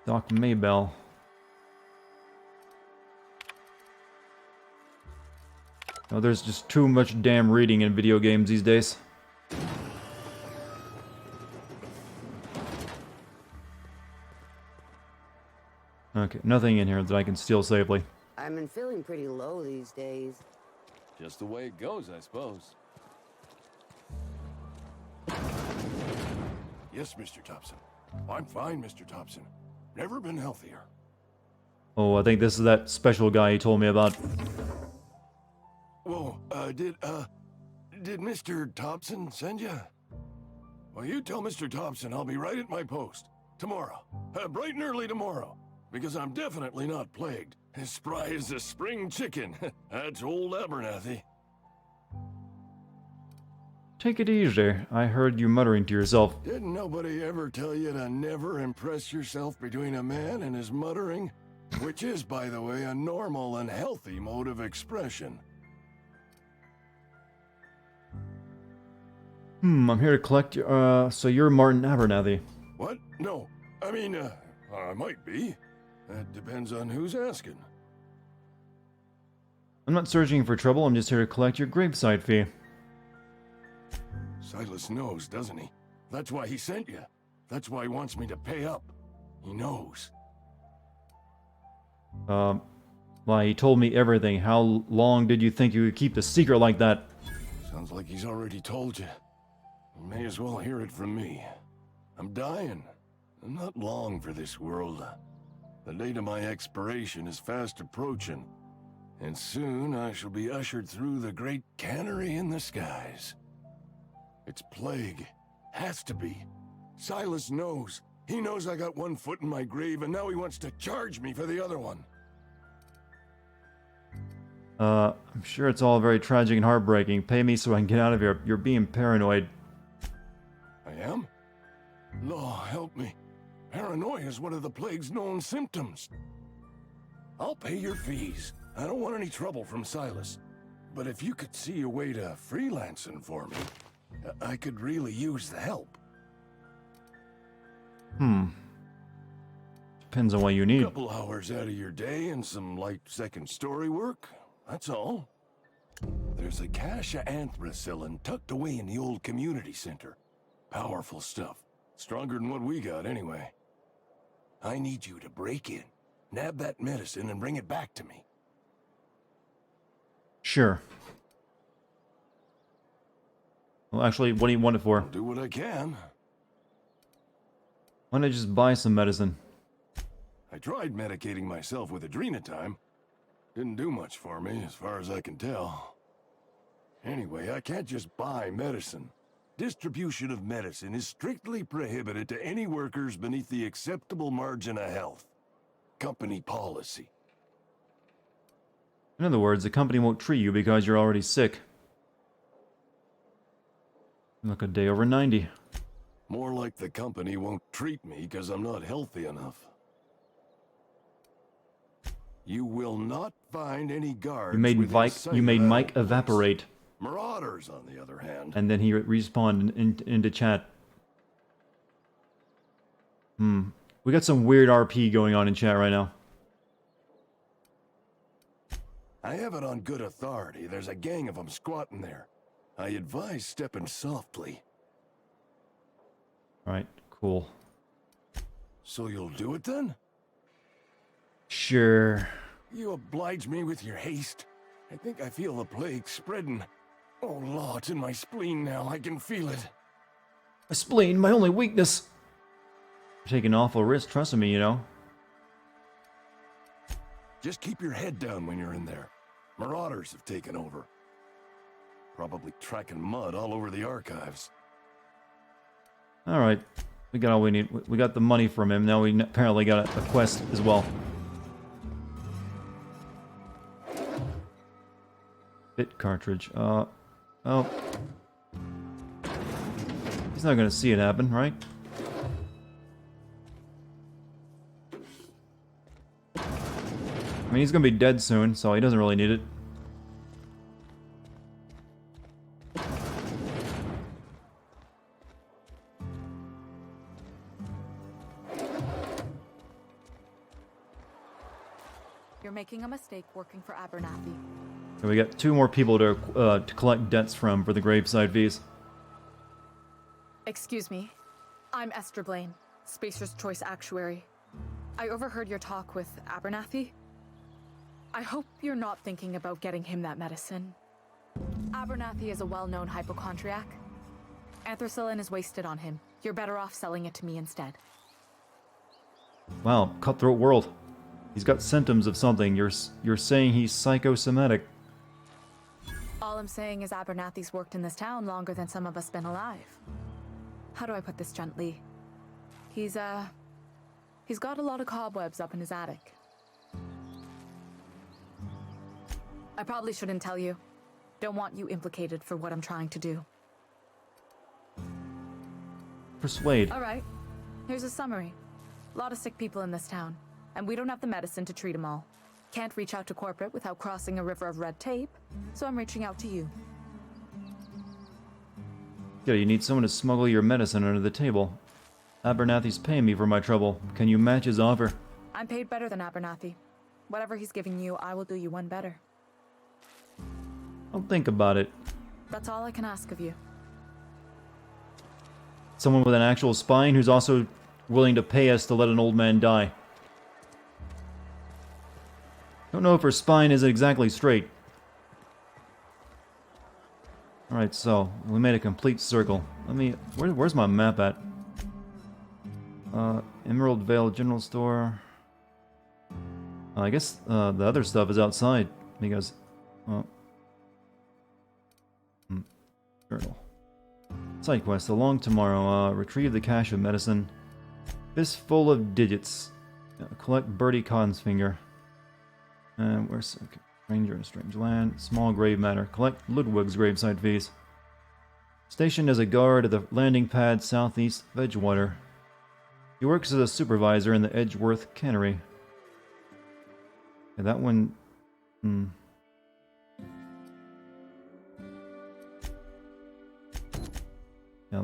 Doc Maybell. Oh, there's just too much damn reading in video games these days. Okay, nothing in here that I can steal safely. I've been feeling pretty low these days. Just the way it goes, I suppose. Yes, Mr. Thompson. I'm fine, Mr. Thompson. Never been healthier. Oh, I think this is that special guy he told me about. Whoa, did Mr. Thompson send you? Well, you tell Mr. Thompson I'll be right at my post. Tomorrow. Bright and early tomorrow. Because I'm definitely not plagued. As spry as a spring chicken. That's old Abernathy. Take it easy. I heard you muttering to yourself. Didn't nobody ever tell you to never impress yourself between a man and his muttering? Which is, by the way, a normal and healthy mode of expression. I'm here to collect your, so you're Martin Abernathy. What? No. I mean, I might be. That depends on who's asking. I'm not searching for trouble, I'm just here to collect your gravesite fee. Silas knows, doesn't he? That's why he sent you. That's why he wants me to pay up. He knows. Well, he told me everything. How long did you think you would keep the secret like that? Sounds like he's already told you. You may as well hear it from me. I'm dying. I'm not long for this world. The date of my expiration is fast approaching, and soon I shall be ushered through the great cannery in the skies. It's plague. Has to be. Silas knows. He knows I got 1 foot in my grave, and now he wants to charge me for the other one. I'm sure it's all very tragic and heartbreaking. Pay me so I can get out of here. You're being paranoid. I am? Law, help me. Paranoia is one of the plague's known symptoms. I'll pay your fees. I don't want any trouble from Silas. But if you could see a way to freelancing for me, I could really use the help. Depends on what you need. A couple hours out of your day and some light second story work. That's all. There's a cache of anthracillin tucked away in the old community center. Powerful stuff. Stronger than what we got, anyway. I need you to break in, nab that medicine, and bring it back to me. Sure. Well, actually, what do you want it for? I'll do what I can. Why don't I just buy some medicine? I tried medicating myself with adrenatime. Didn't do much for me, as far as I can tell. Anyway, I can't just buy medicine. Distribution of medicine is strictly prohibited to any workers beneath the acceptable margin of health. Company policy. In other words, the company won't treat you because you're already sick. You look a day over 90. More like the company won't treat me because I'm not healthy enough. You will not find any guards. You made Mike evaporate. Marauders, on the other hand. And then he respawned into chat. We got some weird RP going on in chat right now. I have it on good authority. There's a gang of them squatting there. I advise stepping softly. Alright, cool. So you'll do it then? Sure. You oblige me with your haste. I think I feel the plague spreading. Oh, Law, it's in my spleen now. I can feel it. My spleen, my only weakness. You're taking an awful risk trusting me, you know. Just keep your head down when you're in there. Marauders have taken over. Probably tracking mud all over the archives. Alright. We got all we need. We got the money from him. Now we apparently got a quest as well. Bit cartridge. Oh. He's not gonna see it happen, right? I mean, he's gonna be dead soon, so he doesn't really need it. You're making a mistake working for Abernathy. And we got 2 more people to collect debts from for the graveside fees. Excuse me. I'm Esther Blaine, Spacer's Choice Actuary. I overheard your talk with Abernathy. I hope you're not thinking about getting him that medicine. Abernathy is a well-known hypochondriac. Anthracillin is wasted on him. You're better off selling it to me instead. Wow, cutthroat world. He's got symptoms of something. You're saying he's psychosomatic. All I'm saying is Abernathy's worked in this town longer than some of us been alive. How do I put this gently? He's got a lot of cobwebs up in his attic. I probably shouldn't tell you. Don't want you implicated for what I'm trying to do. Persuade. Alright, here's a summary. A lot of sick people in this town, and we don't have the medicine to treat them all. Can't reach out to corporate without crossing a river of red tape, so I'm reaching out to you. Yeah, you need someone to smuggle your medicine under the table. Abernathy's paying me for my trouble. Can you match his offer? I'm paid better than Abernathy. Whatever he's giving you, I will do you one better. I'll think about it. That's all I can ask of you. Someone with an actual spine who's also willing to pay us to let an old man die. Don't know if her spine is exactly straight. Alright, so, we made a complete circle. Where's my map at? Emerald Vale General Store. I guess, the other stuff is outside, because, journal. Side quest, along tomorrow, retrieve the cache of medicine. Fistful of digits. Collect Bertie Cotton's finger. Where's... Okay. Ranger in a strange land. Small grave matter. Collect Ludwig's graveside fees. Stationed as a guard at the landing pad southeast of Edgewater. He works as a supervisor in the Edgeworth Cannery. Okay, that one... Yeah,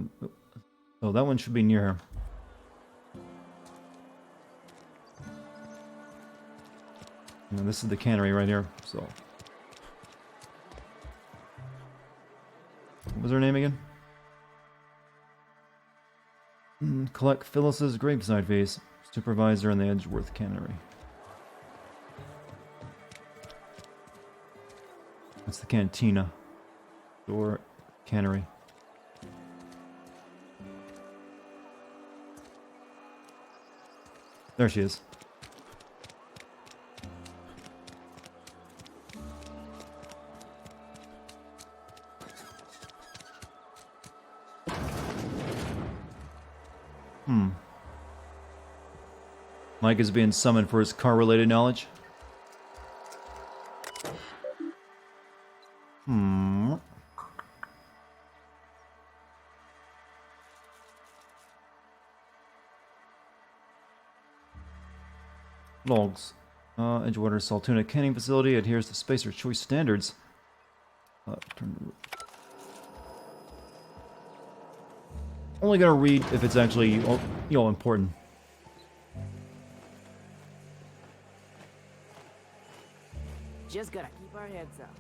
so that one should be near her. And this is the cannery right here, so... What was her name again? Collect Phyllis's graveside fees. Supervisor in the Edgeworth Cannery. That's the cantina. Door, cannery. There she is. Mike is being summoned for his car-related knowledge. Logs. Edgewater Saltuna Canning Facility adheres to Spacer's Choice standards. Only gonna read if it's actually, you know, important. Just gotta keep our heads up.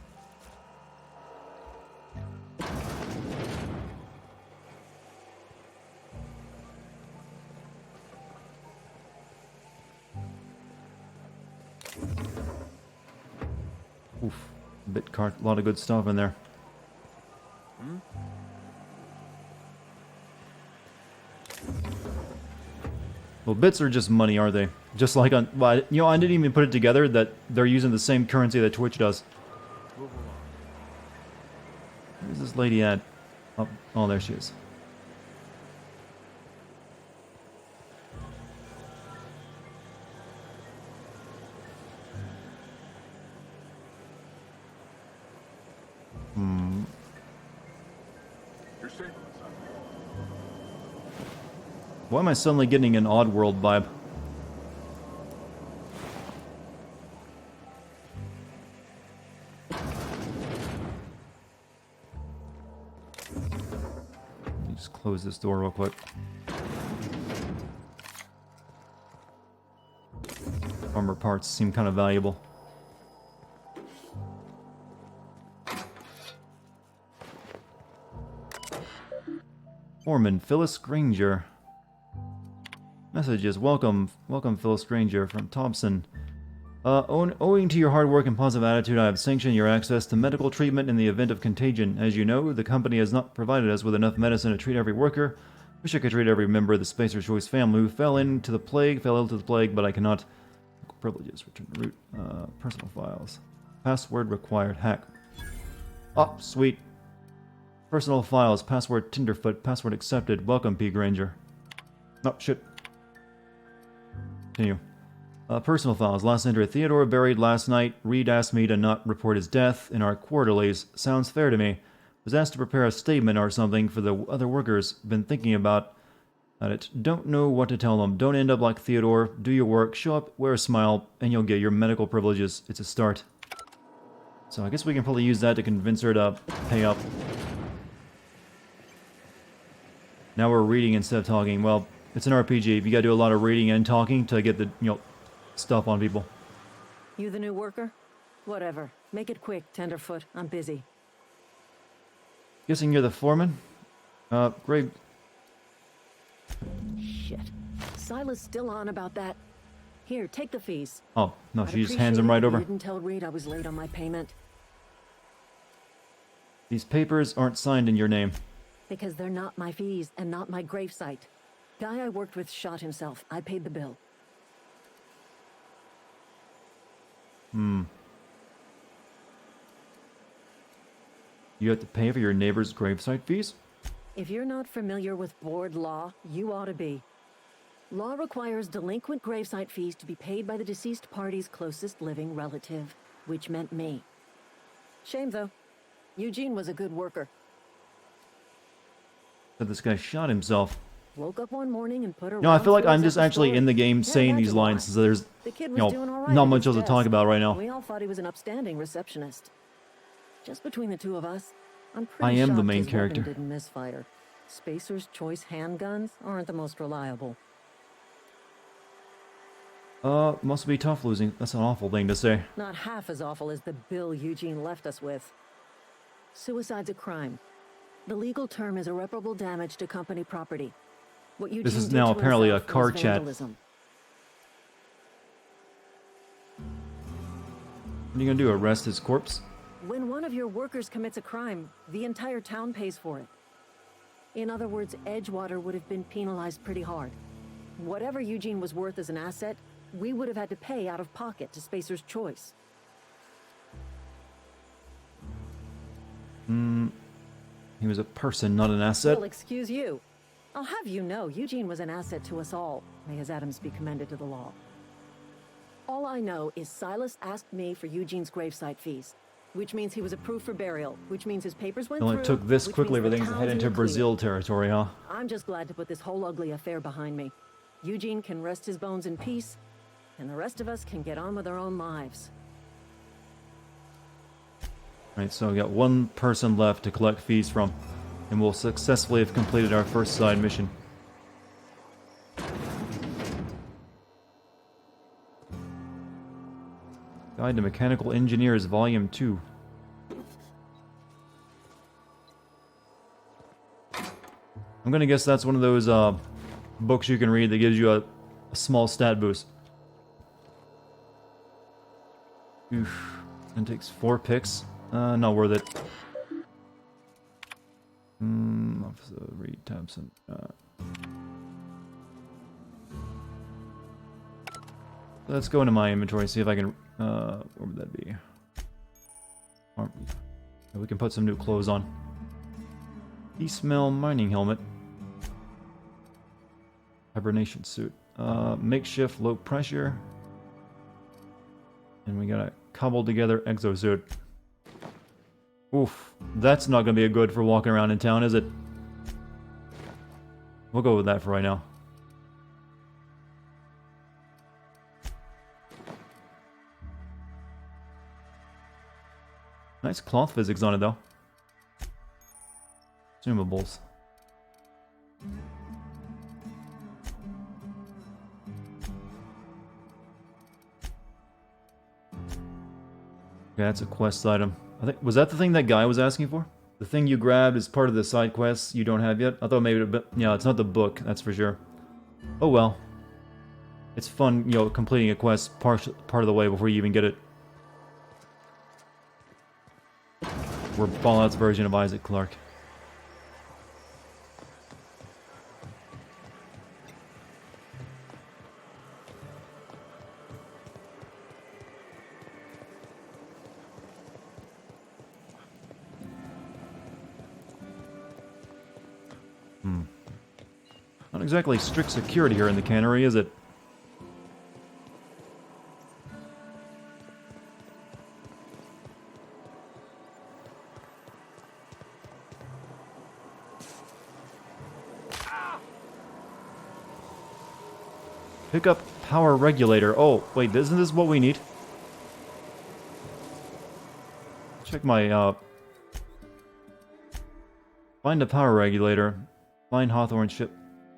Oof. Bit cart, a lot of good stuff in there. Well, bits are just money, are they? Just like on, well, you know, I didn't even put it together that they're using the same currency that Twitch does. Where's this lady at? Oh, there she is. Why am I suddenly getting an Oddworld vibe? Let me just close this door real quick. Armor parts seem kind of valuable. Foreman Phyllis Granger. Messages. Welcome Phyllis Granger from Thompson. Owing to your hard work and positive attitude, I have sanctioned your access to medical treatment in the event of contagion. As you know, the company has not provided us with enough medicine to treat every worker. Wish I could treat every member of the Spacer's Choice family who fell ill to the plague, but I cannot. Privileges. Return to root. Personal files. Password required. Hack. Oh, sweet. Personal files. Password Tinderfoot. Password accepted. Welcome, P. Granger. Oh, shit. Continue. Personal files. Last entry. Theodore buried last night. Reed asked me to not report his death in our quarterlies. Sounds fair to me. Was asked to prepare a statement or something for the other workers. Been thinking about it. Don't know what to tell them. Don't end up like Theodore. Do your work. Show up. Wear a smile. And you'll get your medical privileges. It's a start. So I guess we can probably use that to convince her to pay up. Now we're reading instead of talking. Well, it's an RPG. You gotta do a lot of reading and talking to get the, you know, stuff on people. You the new worker? Whatever. Make it quick, Tenderfoot. I'm busy. Guessing you're the foreman? Great. Shit. Silas still on about that. Here, take the fees. Oh, no, I'd she just hands them right appreciate it if over. you didn't tell Reed I was late on my payment. These papers aren't signed in your name. Because they're not my fees and not my gravesite. Guy I worked with shot himself. I paid the bill. You have to pay for your neighbor's gravesite fees? If you're not familiar with board law, you ought to be. Law requires delinquent gravesite fees to be paid by the deceased party's closest living relative, which meant me. Shame, though. Eugene was a good worker. Said this guy shot himself. Woke up one morning and put her. No, I feel like I'm just actually in the game saying these lines, so there's, The kid you was know, doing all right not at much his else to talk desk. about right now. We all thought he was an upstanding receptionist. Just between the two of us, I'm I pretty am the shocked main his weapon character. didn't misfire. Spacer's Choice handguns aren't the most reliable. Must be tough losing. That's an awful thing to say. Not half as awful as the bill Eugene left us with. Suicide's a crime. The legal term is irreparable damage to company property. What Eugene This is did now to apparently a himself car was chat. vandalism. What are you gonna do, arrest his corpse? When one of your workers commits a crime, the entire town pays for it. In other words, Edgewater would have been penalized pretty hard. Whatever Eugene was worth as an asset, we would have had to pay out of pocket to Spacer's Choice. He was a person, not an asset. Well, excuse you. I'll have you know, Eugene was an asset to us all. May his atoms be commended to the law. All I know is Silas asked me for Eugene's gravesite fees, which means he was approved for burial, which means his papers went It only through, took this which quickly means for the things to town's head in into the clear. Brazil territory, huh? I'm just glad to put this whole ugly affair behind me. Eugene can rest his bones in peace, and the rest of us can get on with our own lives. Right, so we got one person left to collect fees from, and we'll successfully have completed our first side mission. Guide to Mechanical Engineers, Volume 2. I'm gonna guess that's one of those books you can read that gives you a small stat boost. Oof. And takes 4 picks. Not worth it. Read tabs and let's go into my inventory, see if I can where would that be? We can put some new clothes on. Smell mining helmet. Hibernation suit. Makeshift low pressure. And we got a cobbled together exosuit. Oof, that's not gonna be a good for walking around in town, is it? We'll go with that for right now. Nice cloth physics on it, though. Consumables. Okay, that's a quest item. I think, was that the thing that guy was asking for? The thing you grabbed is part of the side quests you don't have yet? I thought maybe yeah, it's not the book, that's for sure. Oh well. It's fun, you know, completing a quest part of the way before you even get it. We're Fallout's version of Isaac Clarke. Not exactly strict security here in the cannery, is it? Pick up power regulator. Oh, wait, isn't this what we need? Check my, find a power regulator. Find Hawthorne's ship.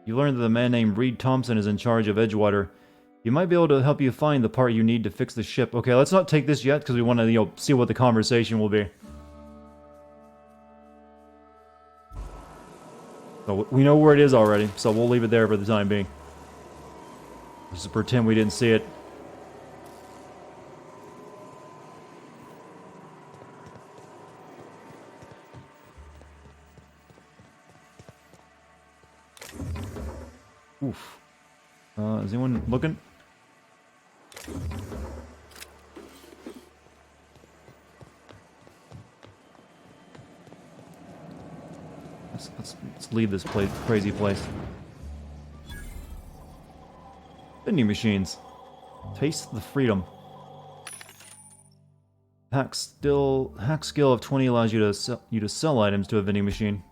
You learn that a man named Reed Thompson is in charge of Edgewater. He might be able to help you find the part you need to fix the ship. Okay, let's not take this yet, because we want to, you know, see what the conversation will be. So we know where it is already, so we'll leave it there for the time being. Just pretend we didn't see it. Oof. Is anyone looking? Let's leave this crazy place. Vending machines. Taste the freedom. Hack skill of 20 allows you to sell items to a vending machine.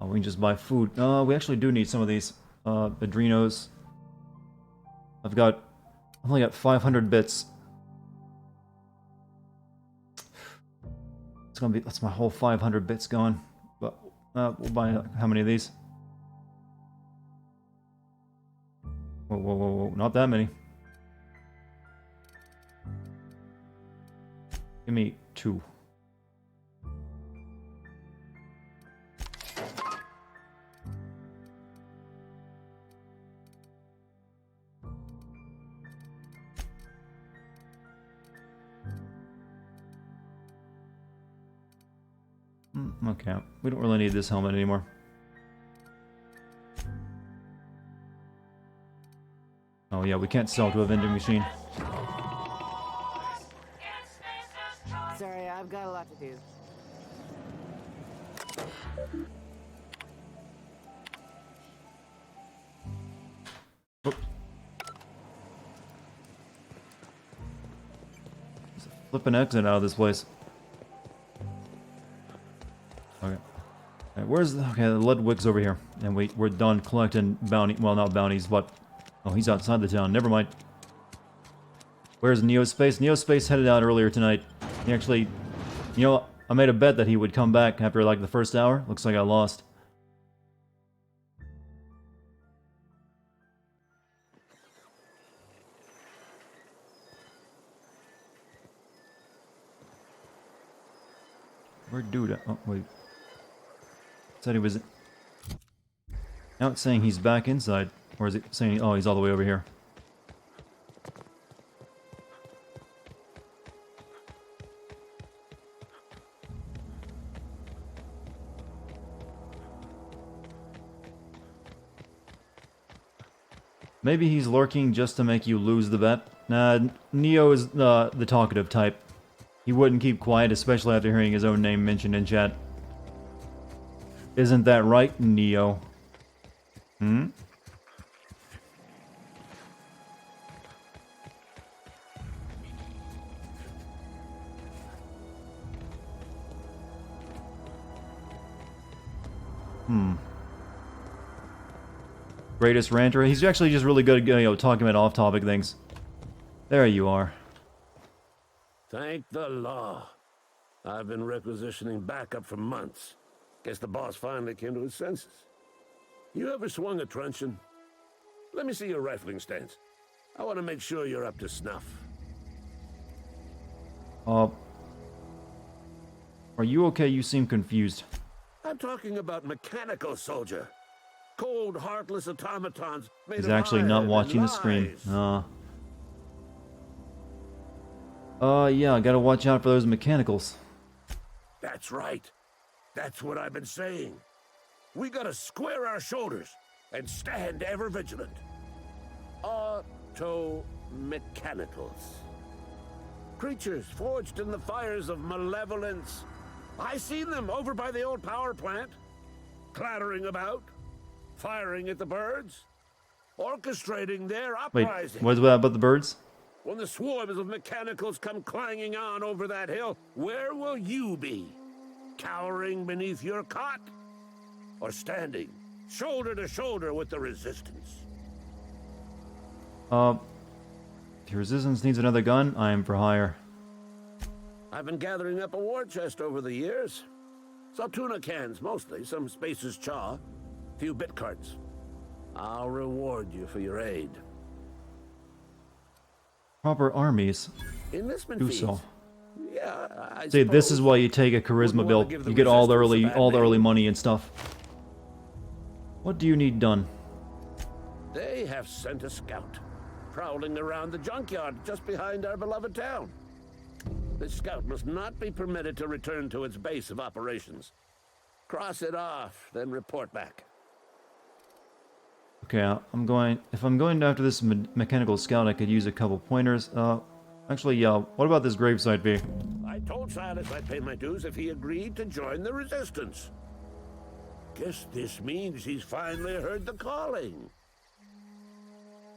Oh, we can just buy food. We actually do need some of these. Adrenos. I've only got 500 bits. That's my whole 500 bits gone. But, we'll buy how many of these? Whoa, whoa, whoa, whoa, not that many. Give me 2. Okay, we don't really need this helmet anymore. Oh yeah, we can't sell to a vending machine. Sorry, I've got a lot to do. Oh. There's a flippin' exit out of this place. Okay. Where's the Ludwig's over here, and we're done collecting bounty. Well, not bounties, but oh, he's outside the town. Never mind. Where's Neospace? Neospace headed out earlier tonight. He actually, you know, I made a bet that he would come back after like the first hour. Looks like I lost. Where'd dude? Oh wait. Said he was. Now it's saying he's back inside, or is it saying? Oh, he's all the way over here. Maybe he's lurking just to make you lose the bet. Nah, Neo is the talkative type. He wouldn't keep quiet, especially after hearing his own name mentioned in chat. Isn't that right, Neo? Hmm? Greatest ranter. He's actually just really good at, talking about off-topic things. There you are. Thank the law. I've been requisitioning backup for months. Guess the boss finally came to his senses. You ever swung a truncheon? Let me see your rifling stance. I want to make sure you're up to snuff. Are you okay? You seem confused. I'm talking about mechanical soldier. Cold, heartless automatons made He's of actually not iron watching and the stream. lies. Yeah, I gotta watch out for those mechanicals. That's right. That's what I've been saying. We gotta square our shoulders and stand ever vigilant. Auto-mechanicals. Creatures forged in the fires of malevolence. I seen them over by the old power plant. Clattering about. Firing at the birds. Orchestrating their Wait, uprising. what about the birds? When the swarms of mechanicals come clanging on over that hill, where will you be? Cowering beneath your cot? Or standing, shoulder to shoulder with the resistance? If the resistance needs another gun, I am for hire. I've been gathering up a war chest over the years. Saltuna cans, mostly, some Spacer's chaw, few bit carts. I'll reward you for your aid. Proper armies Enlistment do fees. so. Yeah, I See, this is suppose. why you take a charisma Wouldn't wanna build. give the You get all the resistance a early, bad name. money and stuff. What do you need done? They have sent a scout, prowling around the junkyard just behind our beloved town. This scout must not be permitted to return to its base of operations. Cross it off, then report back. Okay, if I'm going after this mechanical scout, I could use a couple pointers. Actually, what about this gravesite fee? I told Silas I'd pay my dues if he agreed to join the resistance. Guess this means he's finally heard the calling.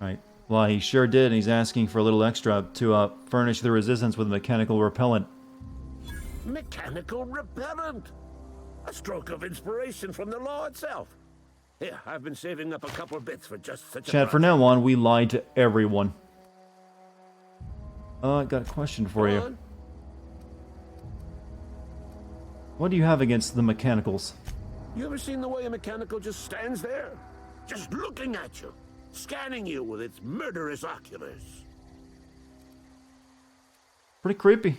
Right. Well, he sure did, and he's asking for a little extra to furnish the resistance with mechanical repellent. Mechanical repellent? A stroke of inspiration from the law itself. Here, I've been saving up a couple bits for just such a Chad, for now on, we lied to everyone. I got a question for you. What do you have against the mechanicals? You ever seen the way a mechanical just stands there? Just looking at you, scanning you with its murderous oculars. Pretty creepy.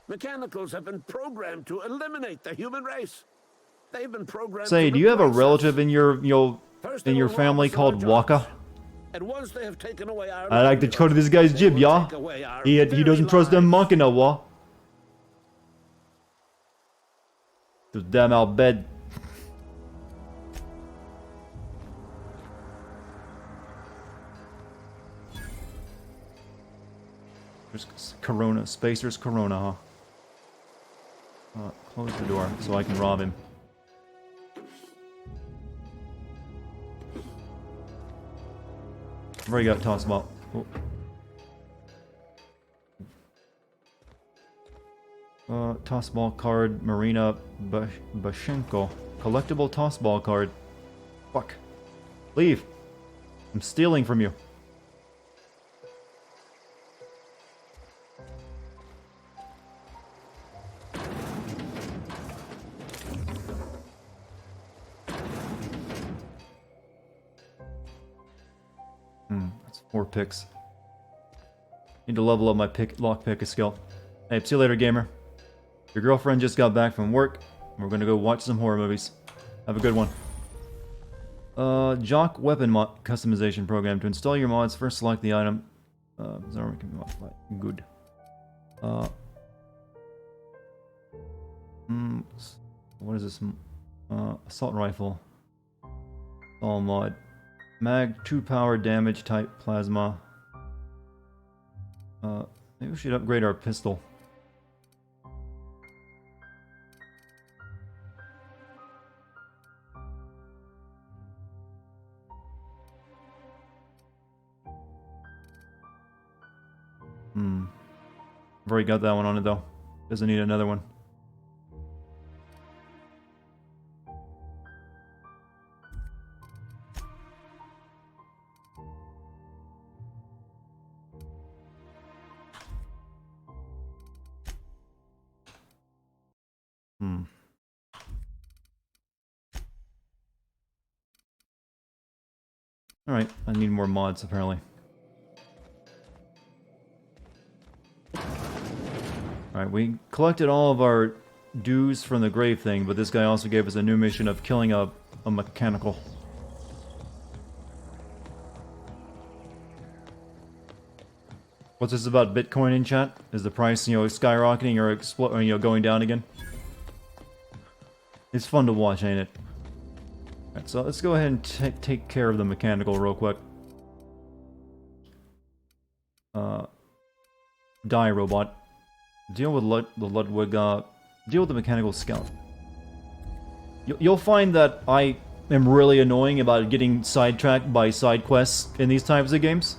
Mechanicals have been programmed to eliminate the human race. They've been programmed. Say, do you have a relative in your family called Waka? And once they have taken away our I like to go to this guy's jib, y'all. He doesn't trust them monkey no wa. This damn out bed. There's Corona, Spacer's Corona, huh? Close the door so I can rob him. I've already got toss ball. Oh. Toss ball card, Marina Bashenko. Collectible toss ball card. Fuck. Leave. I'm stealing from you. That's 4 picks. Need to level up my lockpick skill. Hey, see you later, gamer. Your girlfriend just got back from work. We're gonna go watch some horror movies. Have a good one. Jock weapon mod customization program. To install your mods, first select the item. Good. What is this? Assault rifle. All mod. Mag 2 power damage type plasma. Maybe we should upgrade our pistol. I've already got that one on it though. Doesn't need another one. Alright, I need more mods apparently. Alright, we collected all of our dues from the grave thing, but this guy also gave us a new mission of killing a mechanical. What's this about Bitcoin in chat? Is the price, skyrocketing or going down again? It's fun to watch, ain't it? Alright, so let's go ahead and take care of the mechanical real quick. Die, robot. Deal with the Ludwig, deal with the mechanical scout. You'll find that I am really annoying about getting sidetracked by side quests in these types of games.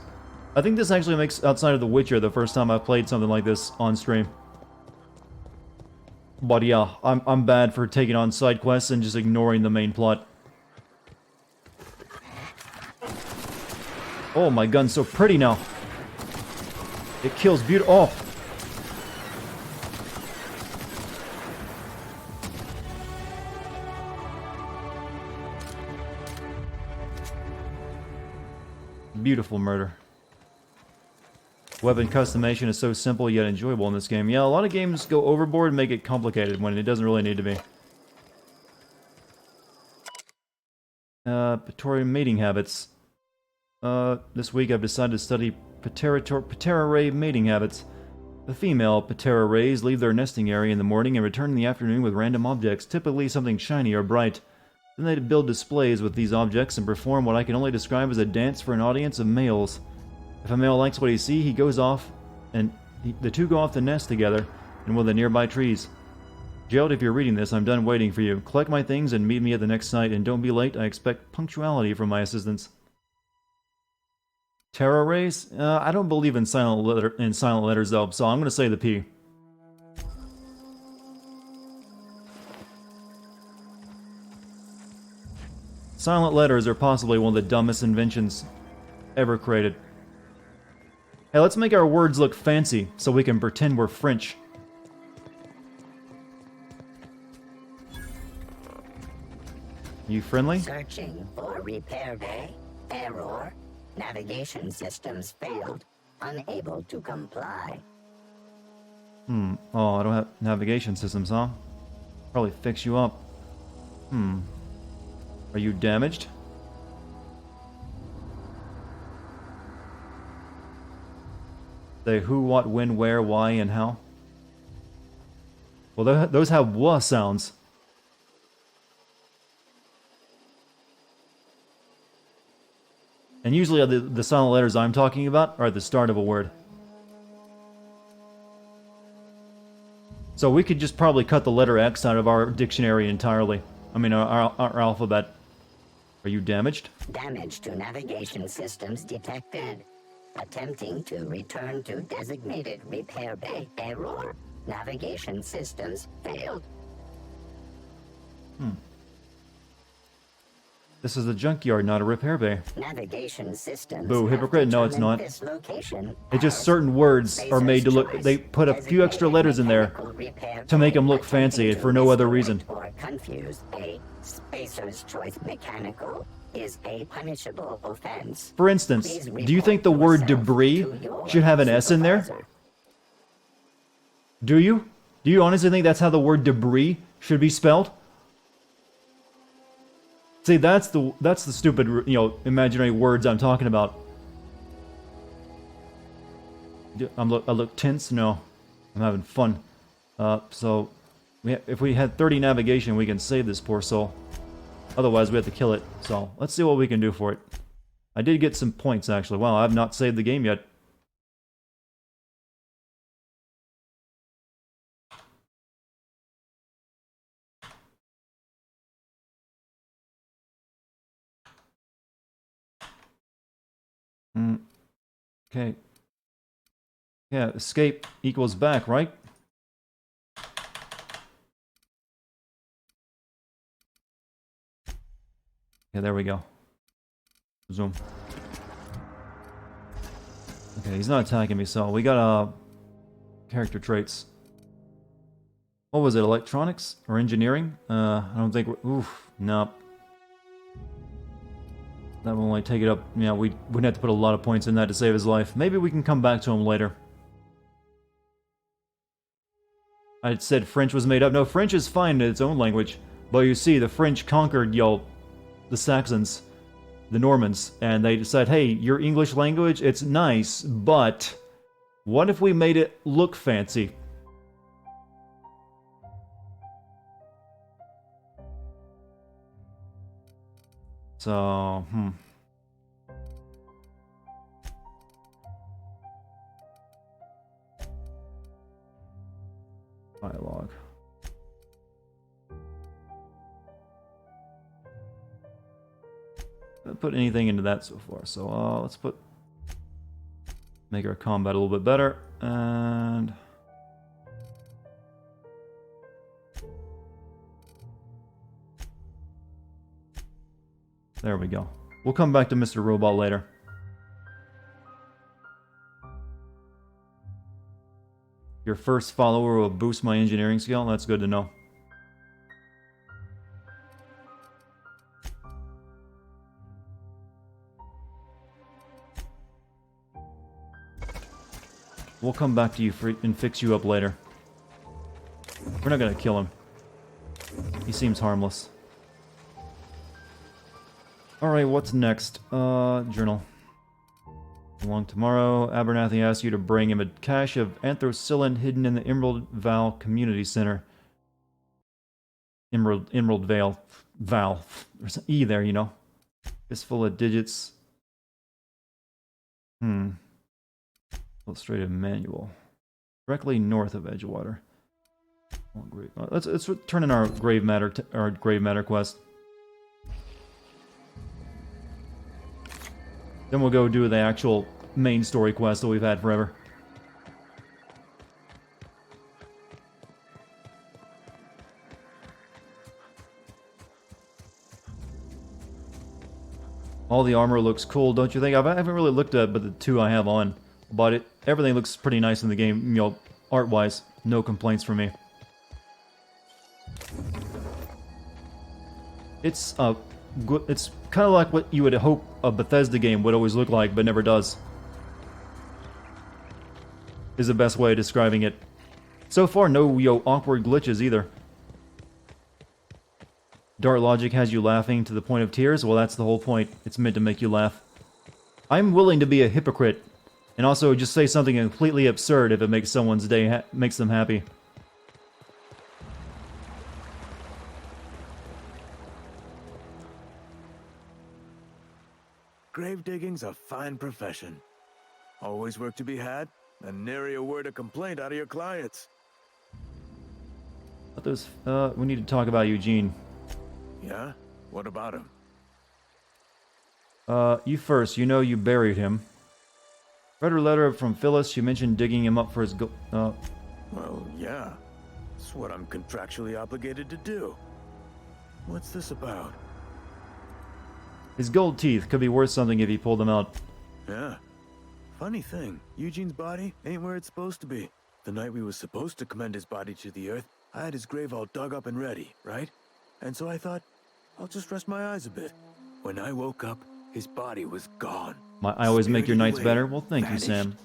I think this actually makes, outside of The Witcher, the first time I've played something like this on stream. But yeah, I'm bad for taking on side quests and just ignoring the main plot. Oh, my gun's so pretty now. It kills beautiful. Oh. Beautiful murder. Weapon customization is so simple yet enjoyable in this game. Yeah, a lot of games go overboard and make it complicated when it doesn't really need to be. Patera mating habits. This week I've decided to study Patera ray mating habits. The female Patera rays leave their nesting area in the morning and return in the afternoon with random objects, typically something shiny or bright. Then they build displays with these objects and perform what I can only describe as a dance for an audience of males. If a male likes what he sees, he goes off, and the two go off the nest together in one of the nearby trees. Gerald, if you're reading this, I'm done waiting for you. Collect my things and meet me at the next site, and don't be late. I expect punctuality from my assistants. Terra rays? I don't believe in silent letters though, so I'm going to say the P. Silent letters are possibly one of the dumbest inventions ever created. Hey, let's make our words look fancy so we can pretend we're French. You friendly? Searching for repair bay. Error. Navigation systems failed. Unable to comply. Oh, I don't have navigation systems, huh? Probably fix you up. Are you damaged? Say who, what, when, where, why, and how. Well, those have "wa" sounds. And usually the silent letters I'm talking about are at the start of a word. So we could just probably cut the letter X out of our dictionary entirely. I mean, our alphabet. Are you damaged? Damage to navigation systems detected. Attempting to return to designated repair bay. Error. Navigation systems failed. This is a junkyard, not a repair bay. Navigation systems. Boo, hypocrite. No, it's not. This location It's just certain words are made to look... They put a few extra letters in there to make them look fancy and for no other reason. Or confuse a Spacer's Choice mechanical is a punishable offense. For instance, do you think the word debris should have an S in there? Do you? Do you honestly think that's how the word debris should be spelled? See, that's the stupid, you know, imaginary words I'm talking about. I look tense? No. I'm having fun. So, if we had 30 navigation, we can save this poor soul. Otherwise, we have to kill it. So, let's see what we can do for it. I did get some points, actually. Wow, I have not saved the game yet. Okay. Yeah, escape equals back, right? Yeah, there we go. Zoom. Okay, he's not attacking me, so we got character traits. What was it, electronics or engineering? I don't think oof, no. That will only take it up. Yeah, we wouldn't have to put a lot of points in that to save his life. Maybe we can come back to him later. I said French was made up. No, French is fine in its own language. But you see, the French conquered, the Saxons, the Normans, and they decided, hey, your English language, it's nice, but what if we made it look fancy? So, Dialogue. Haven't put anything into that so far, so let's make our combat a little bit better, and there we go. We'll come back to Mr. Robot later. Your first follower will boost my engineering skill. That's good to know. We'll come back to you and fix you up later. We're not gonna kill him. He seems harmless. Alright, what's next? Journal. Along tomorrow, Abernathy asks you to bring him a cache of anthracylin hidden in the Emerald Vale Community Center. Emerald Vale. Val. There's an E there, you know. Fistful of digits. Illustrated manual. Directly north of Edgewater. Let's turn in our grave matter quest. Then we'll go do the actual main story quest that we've had forever. All the armor looks cool, don't you think? I haven't really looked at but the two I have on, but everything looks pretty nice in the game, you know, art-wise. No complaints from me. It's good. It's kind of like what you would hope a Bethesda game would always look like, but never does. Is the best way of describing it. So far, no awkward glitches either. Dart logic has you laughing to the point of tears. Well, that's the whole point. It's meant to make you laugh. I'm willing to be a hypocrite, and also just say something completely absurd if it makes someone's day, makes them happy. Grave digging's a fine profession. Always work to be had, and nary a word of complaint out of your clients. But we need to talk about Eugene. Yeah? What about him? You first. You know you buried him. Read her letter from Phyllis. She mentioned digging him up for his Well, yeah. It's what I'm contractually obligated to do. What's this about? His gold teeth could be worth something if he pulled them out. Yeah. Funny thing, Eugene's body ain't where it's supposed to be. The night we was supposed to commend his body to the earth, I had his grave all dug up and ready, right? And so I thought, I'll just rest my eyes a bit. When I woke up, his body was gone. I always make your nights away, better. Well, thank vanished. you, Sam.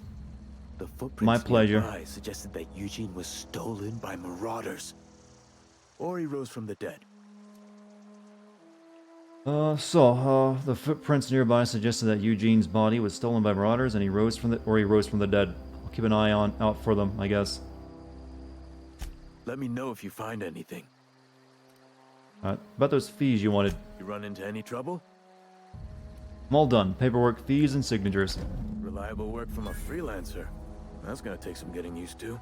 The footprints My pleasure. nearby suggested that Eugene was stolen by marauders. Or he rose from the dead. The footprints nearby suggested that Eugene's body was stolen by marauders, and he rose from the dead. I'll keep an eye out for them, I guess. Let me know if you find anything. About those fees you wanted. You run into any trouble? I'm all done. Paperwork, fees, and signatures. Reliable work from a freelancer. That's gonna take some getting used to.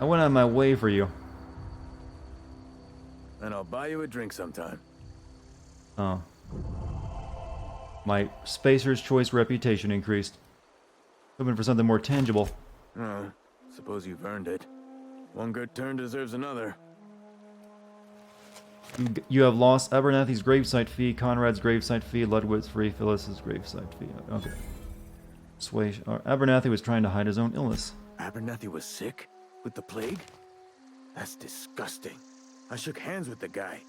I went out of my way for you. And I'll buy you a drink sometime. Oh. My Spacer's Choice reputation increased. Hoping for something more tangible. Oh, suppose you've earned it. One good turn deserves another. You have lost Abernathy's gravesite fee, Conrad's gravesite fee, Ludwig's free, Phyllis's gravesite fee. Okay. Abernathy was trying to hide his own illness. Abernathy was sick? With the plague? That's disgusting. I shook hands with the guy.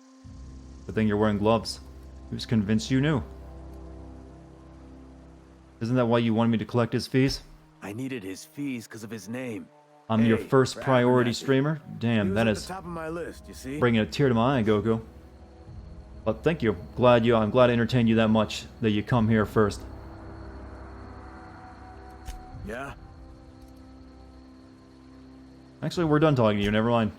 Good thing you're wearing gloves. Who's convinced you knew? Isn't that why you wanted me to collect his fees? I needed his fees because of his name. I'm your first priority streamer? Damn, that is at the top of my list, you see? bringing a tear to my eye, Goku. But thank you. I'm glad I entertained you that much that you come here first. Yeah? Actually, we're done talking to you, never mind.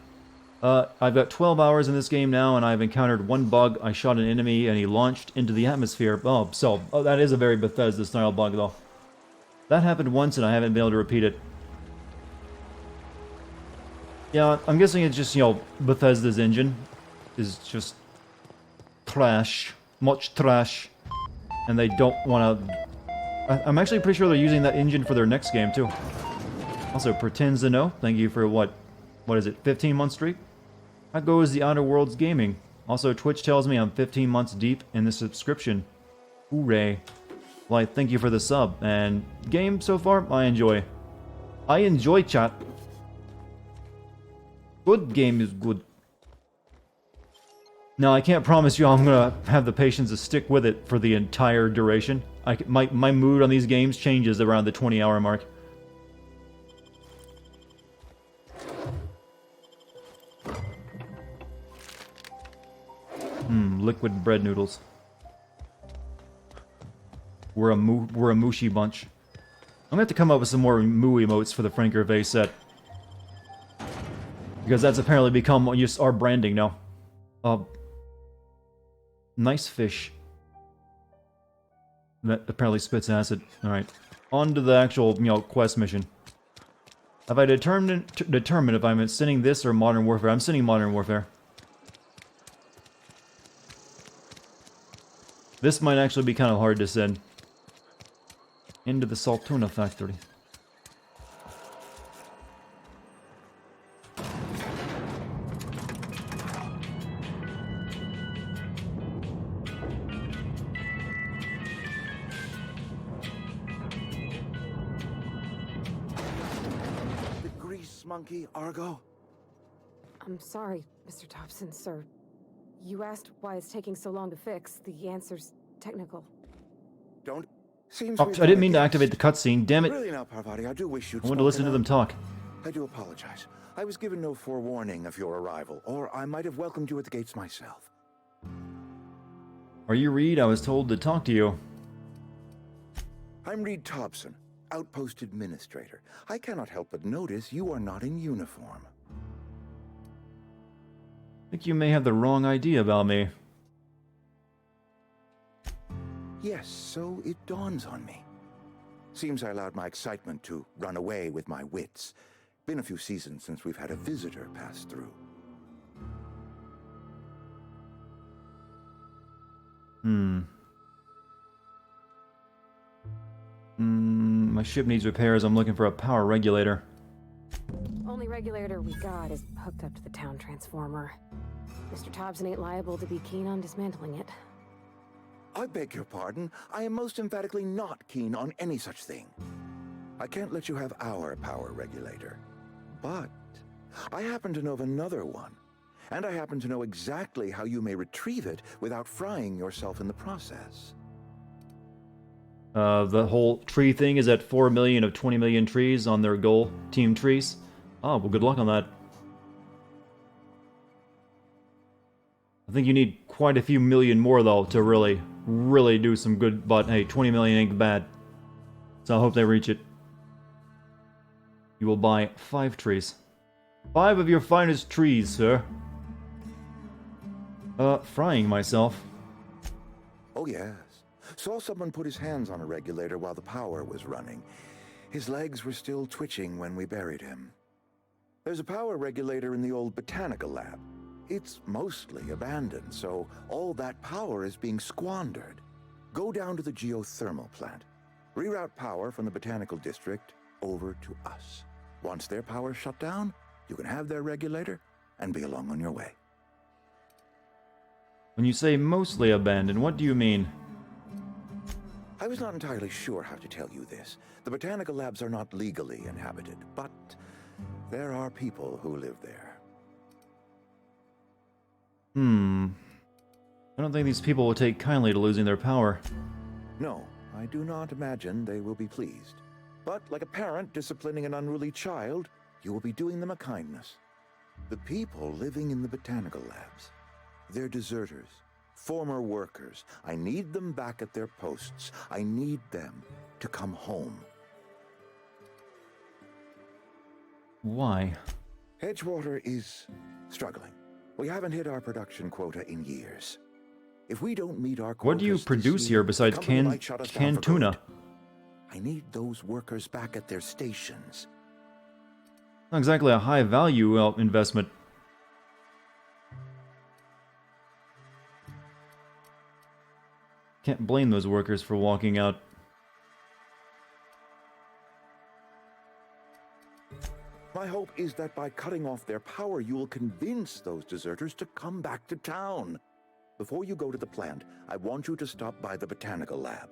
I've got 12 hours in this game now, and I've encountered one bug. I shot an enemy, and he launched into the atmosphere. Oh, that is a very Bethesda-style bug, though. That happened once, and I haven't been able to repeat it. Yeah, I'm guessing it's just, Bethesda's engine is just trash. Much trash. And they don't want to... I'm actually pretty sure they're using that engine for their next game, too. Also, Pretends to Know, thank you for what is it, 15-month streak? How goes the Outer Worlds gaming? Also, Twitch tells me I'm 15 months deep in the subscription. Hooray. Well, thank you for the sub, and game so far, I enjoy. I enjoy, chat. Good game is good. Now, I can't promise you I'm gonna have the patience to stick with it for the entire duration. My mood on these games changes around the 20-hour mark. Liquid bread noodles. We're a mushy bunch. I'm gonna have to come up with some more moo emotes for the Frank Gervais set. Because that's apparently become just our branding now. Nice fish. That apparently spits acid. Alright. On to the actual, quest mission. Have I determined if I'm sending this or Modern Warfare? I'm sending Modern Warfare. This might actually be kind of hard to send. Into the Saltuna factory. boss monkey, Argo? I'm sorry, Mr. Thompson, sir. You asked why it's taking so long to fix. The answer's technical. Don't... Seems Oh, I we've didn't got a mean to guest. activate the cutscene. Damn it! Really now, Parvati, I do wish you'd I wanted to listen to spoken them talk. up. I do apologize. I was given no forewarning of your arrival, or I might have welcomed you at the gates myself. Are you Reed? I was told to talk to you. I'm Reed Thompson, Outpost Administrator. I cannot help but notice you are not in uniform. I think you may have the wrong idea about me. Yes, so it dawns on me. Seems I allowed my excitement to run away with my wits. Been a few seasons since we've had a visitor pass through. My ship needs repairs. I'm looking for a power regulator. Only regulator we got is hooked up to the town transformer. Mr. Thompson ain't liable to be keen on dismantling it. I beg your pardon. I am most emphatically not keen on any such thing. I can't let you have our power regulator. But I happen to know of another one. And I happen to know exactly how you may retrieve it without frying yourself in the process. The whole tree thing is at 4 million of 20 million trees on their goal. Team trees. Oh, well, good luck on that. I think you need quite a few million more, though, to really do some good, but hey, 20 million ain't bad. So I hope they reach it. You will buy 5 trees. 5 of your finest trees, sir. Frying myself. Oh, yes. Saw someone put his hands on a regulator while the power was running. His legs were still twitching when we buried him. There's a power regulator in the old botanical lab. It's mostly abandoned, so all that power is being squandered. Go down to the geothermal plant. Reroute power from the botanical district over to us. Once their power's shut down, you can have their regulator and be along on your way. When you say mostly abandoned, what do you mean? I was not entirely sure how to tell you this. The botanical labs are not legally inhabited, but there are people who live there. I don't think these people will take kindly to losing their power. No, I do not imagine they will be pleased. But like a parent disciplining an unruly child, you will be doing them a kindness. The people living in the botanical labs, they're deserters, former workers. I need them back at their posts. I need them to come home. Why? Edgewater is struggling. We haven't hit our production quota in years. If we don't meet our quotas What do you produce here besides canned tuna? I need those workers back at their stations. Not exactly a high value investment. Can't blame those workers for walking out. My hope is that by cutting off their power, you will convince those deserters to come back to town. Before you go to the plant, I want you to stop by the botanical lab.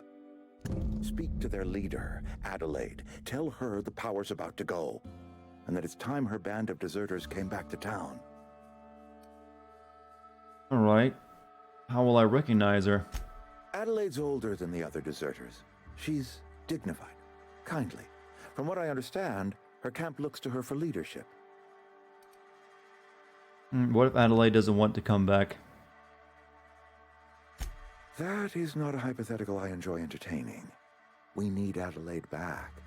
Speak to their leader, Adelaide. Tell her the power's about to go, and that it's time her band of deserters came back to town. Alright. How will I recognize her? Adelaide's older than the other deserters. She's dignified, kindly. From what I understand, her camp looks to her for leadership. What if Adelaide doesn't want to come back? That is not a hypothetical I enjoy entertaining. We need Adelaide back.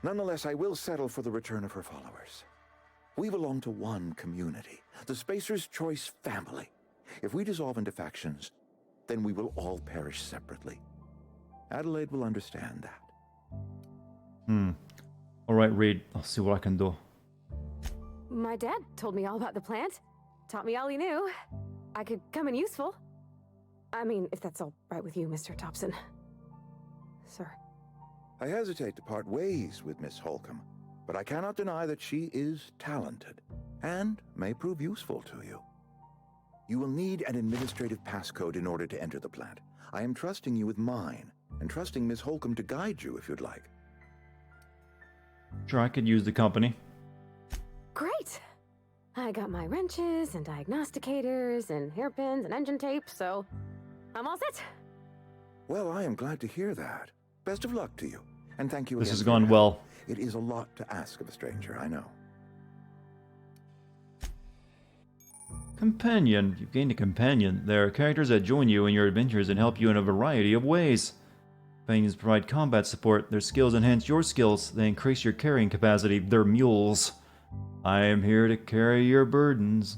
Nonetheless, I will settle for the return of her followers. We belong to one community, the Spacer's Choice family. If we dissolve into factions, then we will all perish separately. Adelaide will understand that. Alright, Reed. I'll see what I can do. My dad told me all about the plant. Taught me all he knew. I could come in useful. I mean, if that's all right with you, Mr. Thompson. Sir. I hesitate to part ways with Miss Holcomb, but I cannot deny that she is talented and may prove useful to you. You will need an administrative passcode in order to enter the plant. I am trusting you with mine, and trusting Miss Holcomb to guide you if you'd like. Sure, I could use the company. Great! I got my wrenches and diagnosticators and hairpins and engine tape, so I'm all set. Well, I am glad to hear that. Best of luck to you. And thank you again. This has for your gone help. well. It is a lot to ask of a stranger, I know. Companion. You've gained a companion. There are characters that join you in your adventures and help you in a variety of ways. Companions provide combat support. Their skills enhance your skills. They increase your carrying capacity. They're mules. I am here to carry your burdens.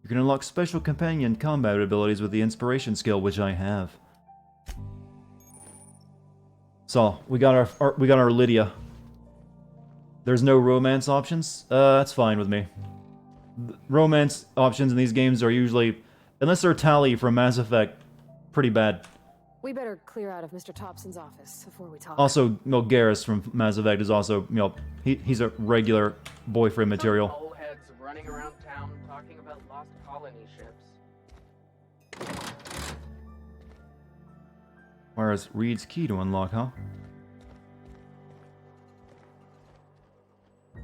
You can unlock special companion combat abilities with the inspiration skill, which I have. So, we got our Lydia. There's no romance options? That's fine with me. Romance options in these games are usually, unless they're Tally from Mass Effect, pretty bad. We better clear out of Mr. Thompson's office before we talk. Also, Garrus from Mass Effect is also, he's a regular boyfriend material. Old heads running around town talking about lost colony ships. Whereas Reed's key to unlock, huh?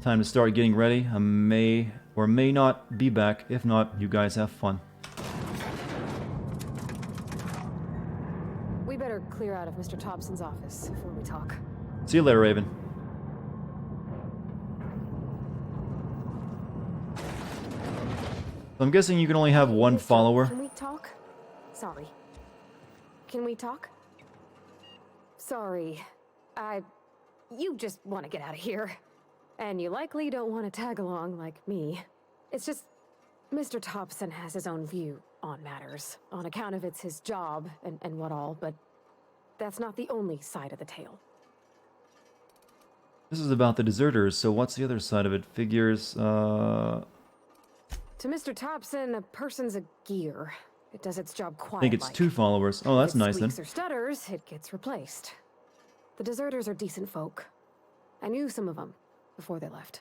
Time to start getting ready. I may or may not be back. If not, you guys have fun. We better clear out of Mr. Thompson's office before we talk. See you later, Raven. So I'm guessing you can only have one follower. Can we talk? Sorry. Can we talk? Sorry. You just want to get out of here. And you likely don't want to tag along like me. It's just, Mr. Thompson has his own view on matters, on account of it's his job and what all, but that's not the only side of the tale. This is about the deserters, so what's the other side of it? Figures, To Mr. Thompson, a person's a gear. It does its job I quietly. think it's 2 followers. Oh, that's nice then. If it squeaks or stutters, it gets replaced. The deserters are decent folk. I knew some of them before they left.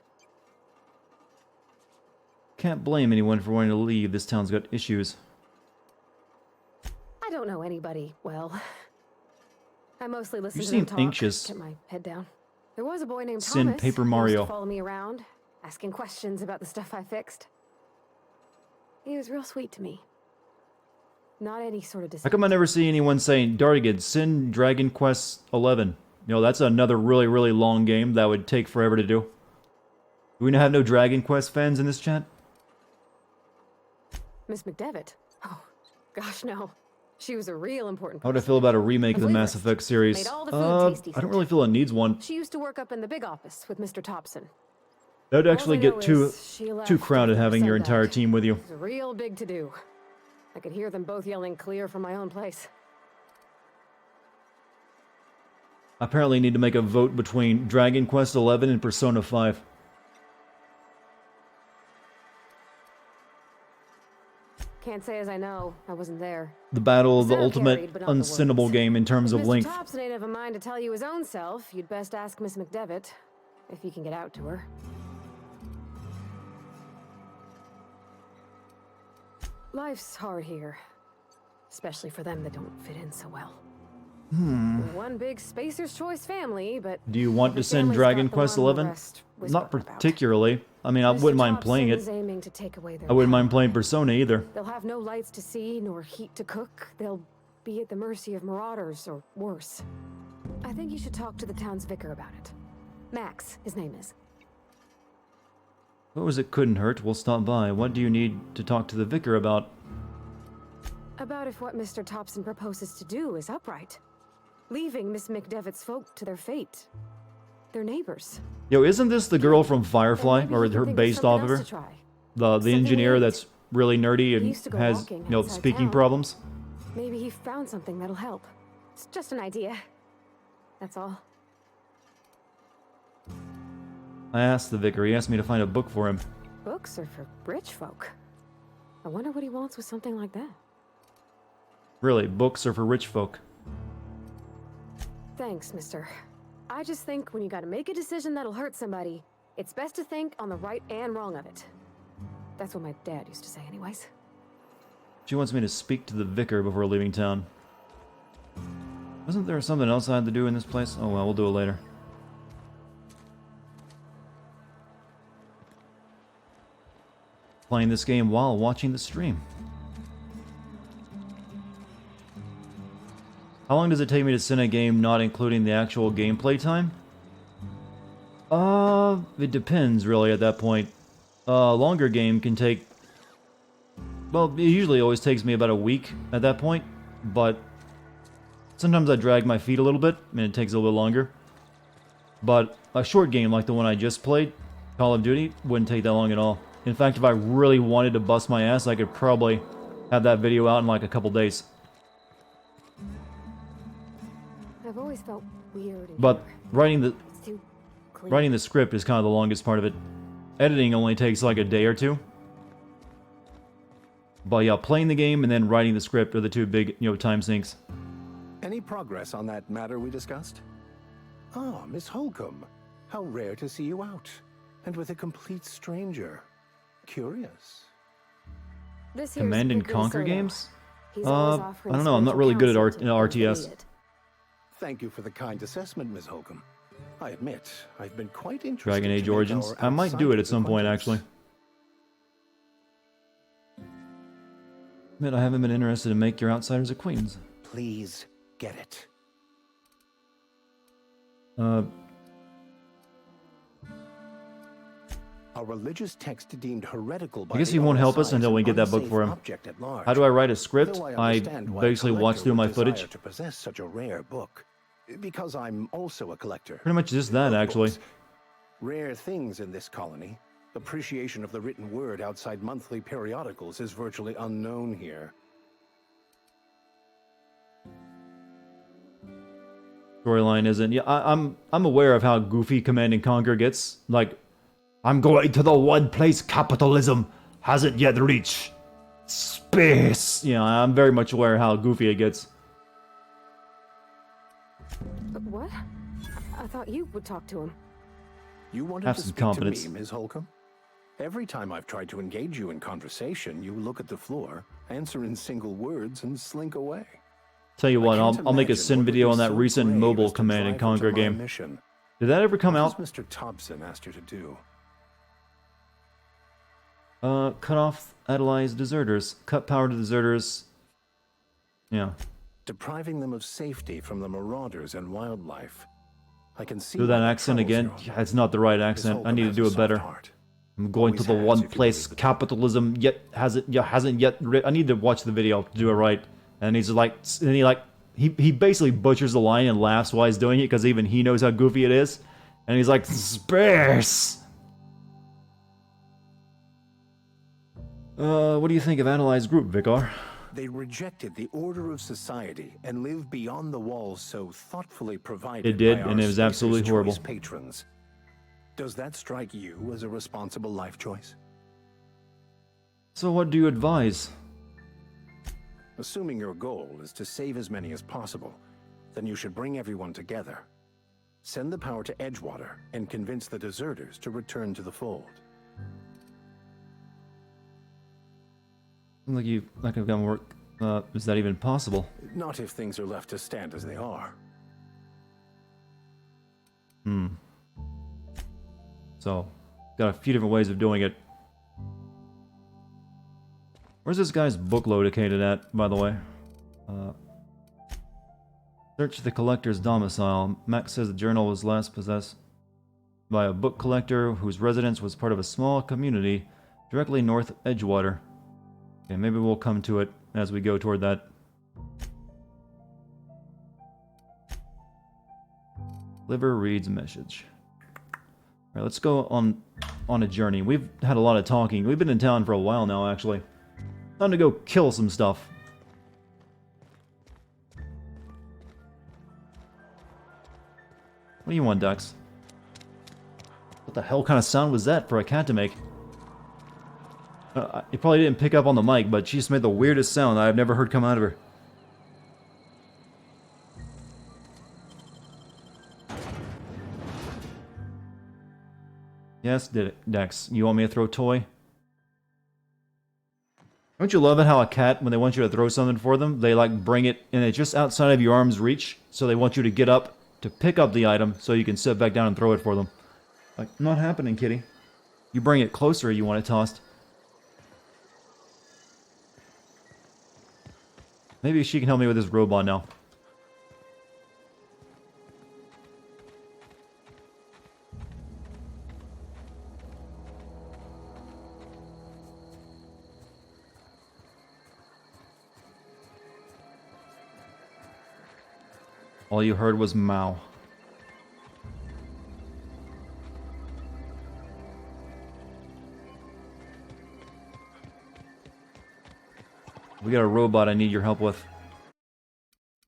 Can't blame anyone for wanting to leave. This town's got issues. I don't know anybody well. I mostly listen You to seem them talk, anxious. keep my head down. There was a boy named Send Thomas Paper who used Mario. to follow me around, asking questions about the stuff I fixed. He was real sweet to me. Not any sort of How come I never see anyone saying, Dartigan, send Dragon Quest 11? That's another really, really long game that would take forever to do. Do we have no Dragon Quest fans in this chat? Miss McDevitt? Oh, gosh, no. She was a real important How would I person. feel about a remake of the Flavor Mass Effect series? made all the food tasty I don't really feel it needs one. She used to work up in the big office with Mr. Thompson. That would actually All I get know too is she left too crowded after having your send entire back. team with you. It was a real big to-do. I could hear them both yelling clear from my own place. I apparently need to make a vote between Dragon Quest 11 and Persona 5. Can't say as I know. I wasn't there. The battle of the Sound ultimate carried, but not the unsinnable words. game in terms If of Mr. length. Thompson ain't of a mind to tell you his own self, you'd best ask Miss McDevitt, if you can get out to her. Life's hard here, especially for them that don't fit in so well. We're one big Spacer's Choice family, but Do you want to every send family's Dragon got the Quest one the 11? rest whisper Not particularly. I mean, I Mr. wouldn't mind playing it. Thompson's aiming to take away their I wouldn't power. mind playing Persona either. They'll have no lights to see, nor heat to cook. They'll be at the mercy of marauders, or worse. I think you should talk to the town's vicar about it. Max, his name is. What was it couldn't hurt? We'll stop by. What do you need to talk to the vicar about? About if what Mr. Thompson proposes to do is upright. Leaving Miss McDevitt's folk to their fate. Their neighbors. Yo, isn't this the girl from Firefly? maybe Or he can her think of based off something of else her? to try. The Something engineer we that's really nerdy and used to go has, walking outside speaking town. problems? Maybe he found something that'll help. It's just an idea. That's all. I asked the vicar. He asked me to find a book for him. Books are for rich folk. I wonder what he wants with something like that. Really, books are for rich folk. Thanks, mister. I just think when you gotta make a decision that'll hurt somebody, it's best to think on the right and wrong of it. That's what my dad used to say anyways. She wants me to speak to the vicar before leaving town. Wasn't there something else I had to do in this place? Oh well, we'll do it later. playing this game while watching the stream. How long does it take me to send a game not including the actual gameplay time? It depends really at that point. A longer game can take... Well, it usually always takes me about a week at that point, but sometimes I drag my feet a little bit, and it takes a little longer. But a short game like the one I just played, Call of Duty, wouldn't take that long at all. In fact, if I really wanted to bust my ass, I could probably have that video out in like a couple days. I've always felt weird. But writing the script is kind of the longest part of it. Editing only takes like a day or two. But yeah, playing the game and then writing the script are the two big, time sinks. Any progress on that matter we discussed? Ah, Miss Holcomb. How rare to see you out. And with a complete stranger. Curious. Command and Conquer games? I don't know, I'm not really good at RTS. Thank you for the kind assessment, Miss Holcomb. I admit, I've been quite interested. Dragon Age Origins? I might do it at some point, actually. Admit I haven't been interested in Make Your Outsiders Acquaintance. Please, get it. A religious text deemed heretical by I guess he won't help us until we get that book for him. How do I write a script? I basically watch through my footage. To possess such a rare book, because I'm also a collector. Pretty much just that, actually. Rare things in this colony. Appreciation of the written word outside monthly periodicals is virtually unknown here. Storyline isn't. Yeah, I'm aware of how goofy Command and Conquer gets. Like, I'm going to the one place capitalism hasn't yet reached. Space! Yeah, I'm very much aware of how goofy it gets. What? I thought you would talk to him. You wanted to speak to me, Ms. Holcomb? Every time I've tried to engage you in conversation, you look at the floor, answer in single words, and slink away. Tell you what, I'll make a sin video on that recent mobile Command and Conquer game. Did that ever come out? Mr. Thompson asked you to do. Cut off idolized deserters. Cut power to deserters. Yeah. Depriving them of safety from the marauders and wildlife. I can see. Do that accent again? Yeah, it's not the right accent. I need to do it better. I'm going to the one place capitalism yet hasn't yet. I need to watch the video to do it right. And he's like, he basically butchers the line and laughs while he's doing it because even he knows how goofy it is. And he's like, space. What do you think of Analyzed Group, Vicar? They rejected the order of society and lived beyond the walls so thoughtfully provided. It did, by and it was absolutely horrible. Patrons. Does that strike you as a responsible life choice? So what do you advise? Assuming your goal is to save as many as possible, then you should bring everyone together. Send the power to Edgewater and convince the deserters to return to the fold. Like I've done work. Is that even possible? Not if things are left to stand as they are. So, got a few different ways of doing it. Where's this guy's book located at, by the way? Search the collector's domicile. Max says the journal was last possessed by a book collector whose residence was part of a small community directly north of Edgewater. Okay, maybe we'll come to it as we go toward that. Liver reads message. Alright, let's go on a journey. We've had a lot of talking. We've been in town for a while now, actually. Time to go kill some stuff. What do you want, Dux? What the hell kind of sound was that for a cat to make? You probably didn't pick up on the mic, but she just made the weirdest sound I've never heard come out of her. Yes, did it, Dex. You want me to throw a toy? Don't you love it how a cat, when they want you to throw something for them, they like bring it and it's just outside of your arm's reach, so they want you to get up to pick up the item so you can sit back down and throw it for them. Like, not happening, kitty. You bring it closer, you want it tossed. Maybe she can help me with this robot now. All you heard was Mao. We got a robot I need your help with.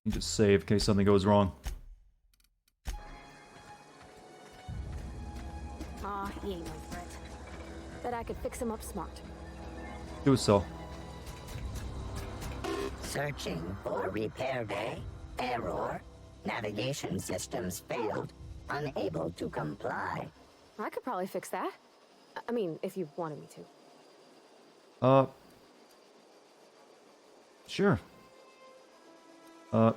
You just save in case something goes wrong. Aw, he ain't no threat. Bet I could fix him up smart. Do so. Searching for repair bay. Error. Navigation systems failed. Unable to comply. I could probably fix that. I mean, if you wanted me to. Sure. Oh,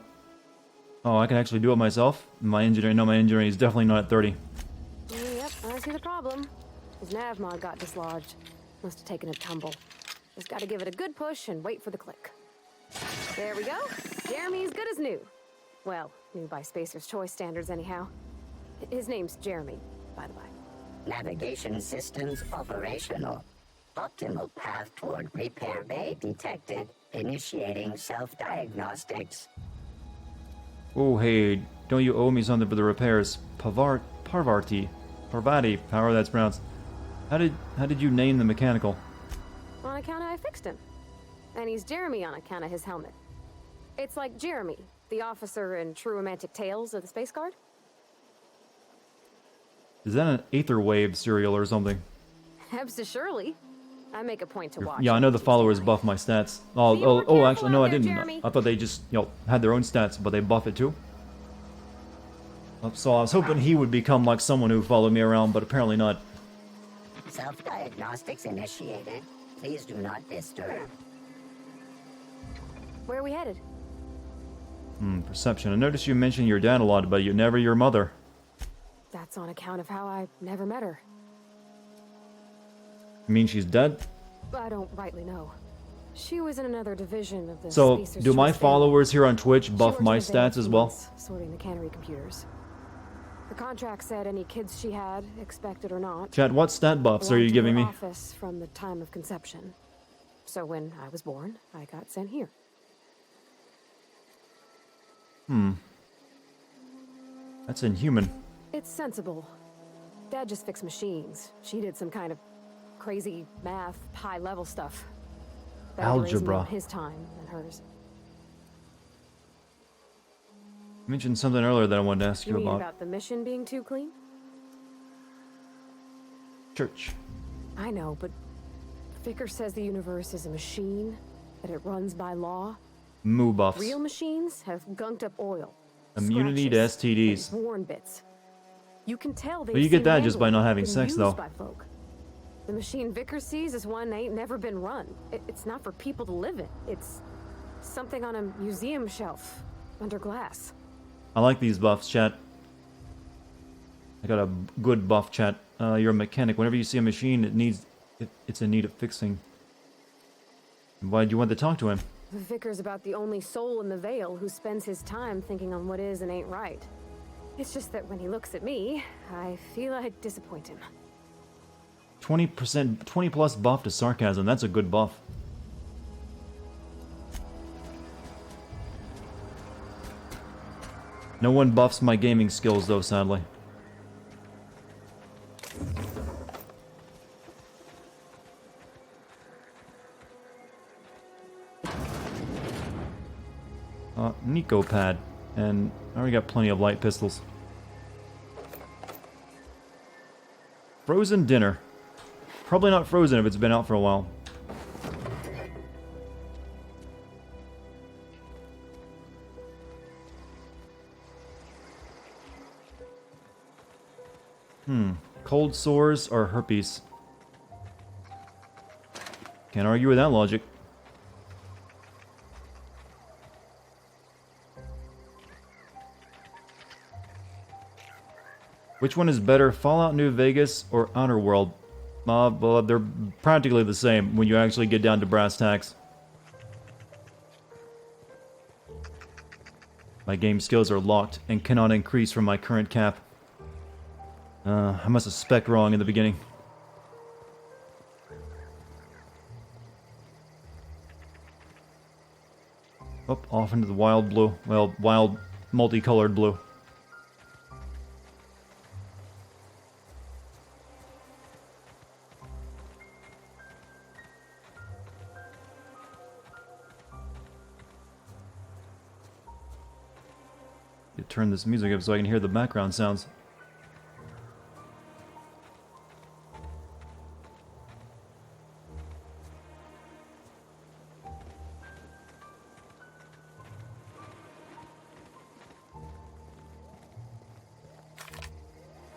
I can actually do it myself? My engineering, no, my engineering is definitely not at 30. Yep, I see the problem. His nav mod got dislodged. Must have taken a tumble. Just gotta give it a good push and wait for the click. There we go. Jeremy's good as new. Well, new by Spacer's Choice standards anyhow. His name's Jeremy, by the by. Navigation systems operational. Optimal path toward repair bay detected. Initiating self-diagnostics. Oh, hey, don't you owe me something for the repairs? Parvati, however that's pronounced. How did you name the mechanical? On account of I fixed him. And he's Jeremy on account of his helmet. It's like Jeremy, the officer in True Romantic Tales of the Space Guard. Is that an Aetherwave serial or something? Surely. I make a point to watch. Yeah, I know the followers buff my stats. Oh, actually, no, I didn't. I thought they just, had their own stats, but they buff it too. So I was hoping he would become like someone who followed me around, but apparently not. Self-diagnostics initiated. Please do not disturb. Where are we headed? Perception. I noticed you mentioned your dad a lot, but you never your mother. That's on account of how I never met her. You mean she's dead? I don't rightly know. She was in another division of the So, Spacer's do my Choice followers here on Twitch buff family. my She worked stats in as the well? months, sorting the cannery computers. The contract said any kids she had, expected or not. Chat, what stat buffs are you belonged to giving her me? Office from the time of conception. So when I was born, I got sent here. That's inhuman. It's sensible. Dad just fixed machines. She did some kind of crazy math, high-level stuff. Better to raise me Algebra. on his time than hers. You mentioned something earlier that I wanted to ask you You mean about. about the mission being too clean? Church. I know, but Vicker says the universe is a machine, that it runs by law. Moo buffs. Real machines have gunked up oil. Immunity to scratches, STDs. and worn bits. You can tell they Well, you get that just by not having sex, though. By folk. The machine Vicker sees is one that ain't never been run. It's not for people to live in. It's something on a museum shelf under glass. I like these buffs, chat. I got a good buff, chat. You're a mechanic. Whenever you see a machine, it's in need of fixing. Why'd you want to talk to him? Vicker's about the only soul in the Vale who spends his time thinking on what is and ain't right. It's just that when he looks at me, I feel I disappoint him. 20%, 20 plus buff to sarcasm. That's a good buff. No one buffs my gaming skills, though, sadly. Nico pad. And I already got plenty of light pistols. Frozen dinner. Probably not frozen if it's been out for a while. Cold sores or herpes? Can't argue with that logic. Which one is better, Fallout New Vegas or Outer World? Well, they're practically the same when you actually get down to brass tacks. My game skills are locked and cannot increase from my current cap. I must have spec'd wrong in the beginning. Up, off into the wild blue. Well, wild, multicolored blue. You turn this music up so I can hear the background sounds.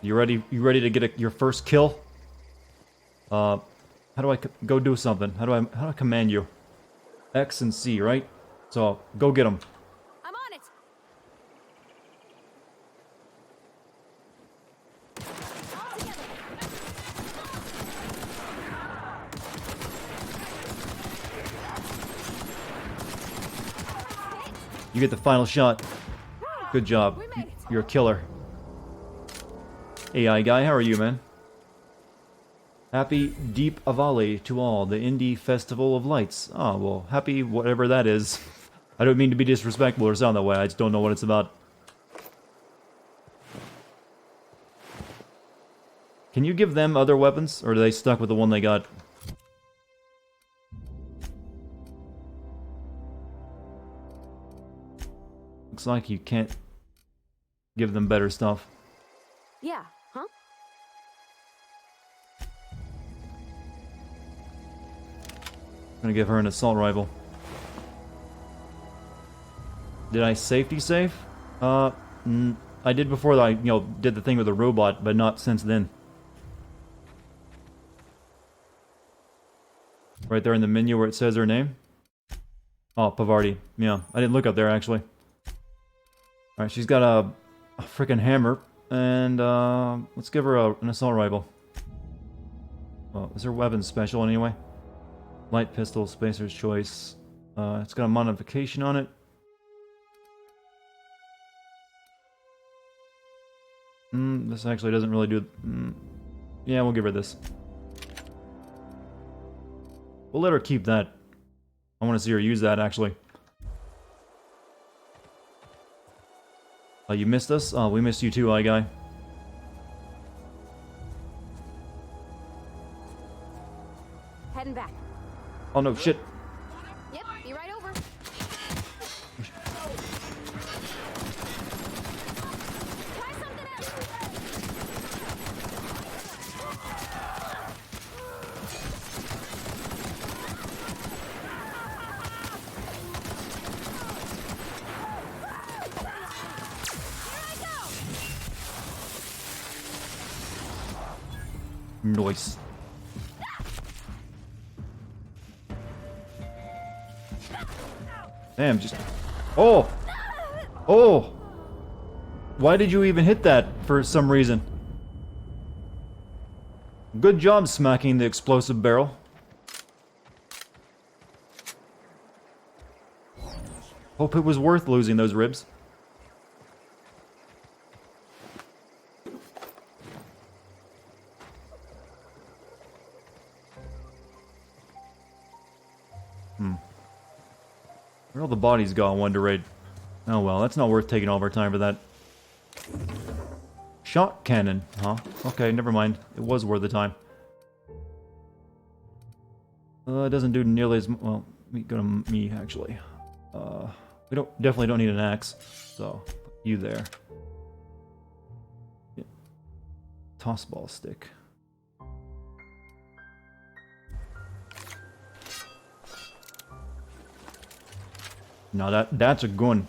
You ready? You ready to get your first kill? How do I go do something? How do I command you? X and C, right? So go get them. I'm on it. You get the final shot. Good job. You're a killer. AI guy, how are you, man? Happy Deep Avali to all, the Indie Festival of Lights. Oh, well, happy whatever that is. I don't mean to be disrespectful or sound that way, I just don't know what it's about. Can you give them other weapons, or are they stuck with the one they got? Looks like you can't give them better stuff. Yeah, huh? I'm gonna give her an assault rifle. Did I safety save? I did before I, did the thing with the robot, but not since then. Right there in the menu where it says her name. Oh, Pavardi. Yeah, I didn't look up there, actually. Alright, she's got a freaking hammer. And, let's give her an assault rifle. Oh, is her weapon special anyway? Light pistol, Spacer's Choice. It's got a modification on it. This actually doesn't really do... yeah, we'll give her this. We'll let her keep that. I want to see her use that, actually. Oh, you missed us? Oh, we missed you too, guy. Heading back. Oh no, shit. Yep, be right over. Try something else. Nice. Damn, just... Oh! Oh! Why did you even hit that for some reason? Good job smacking the explosive barrel. Hope it was worth losing those ribs. Where all the bodies go, I wonder, right? Oh well, that's not worth taking all of our time for that. Shot cannon, huh? Okay, never mind. It was worth the time. It doesn't do nearly as well. Let me go to me, actually. We definitely don't need an axe, so put you there. Yeah. Toss ball stick. No, that's a gun.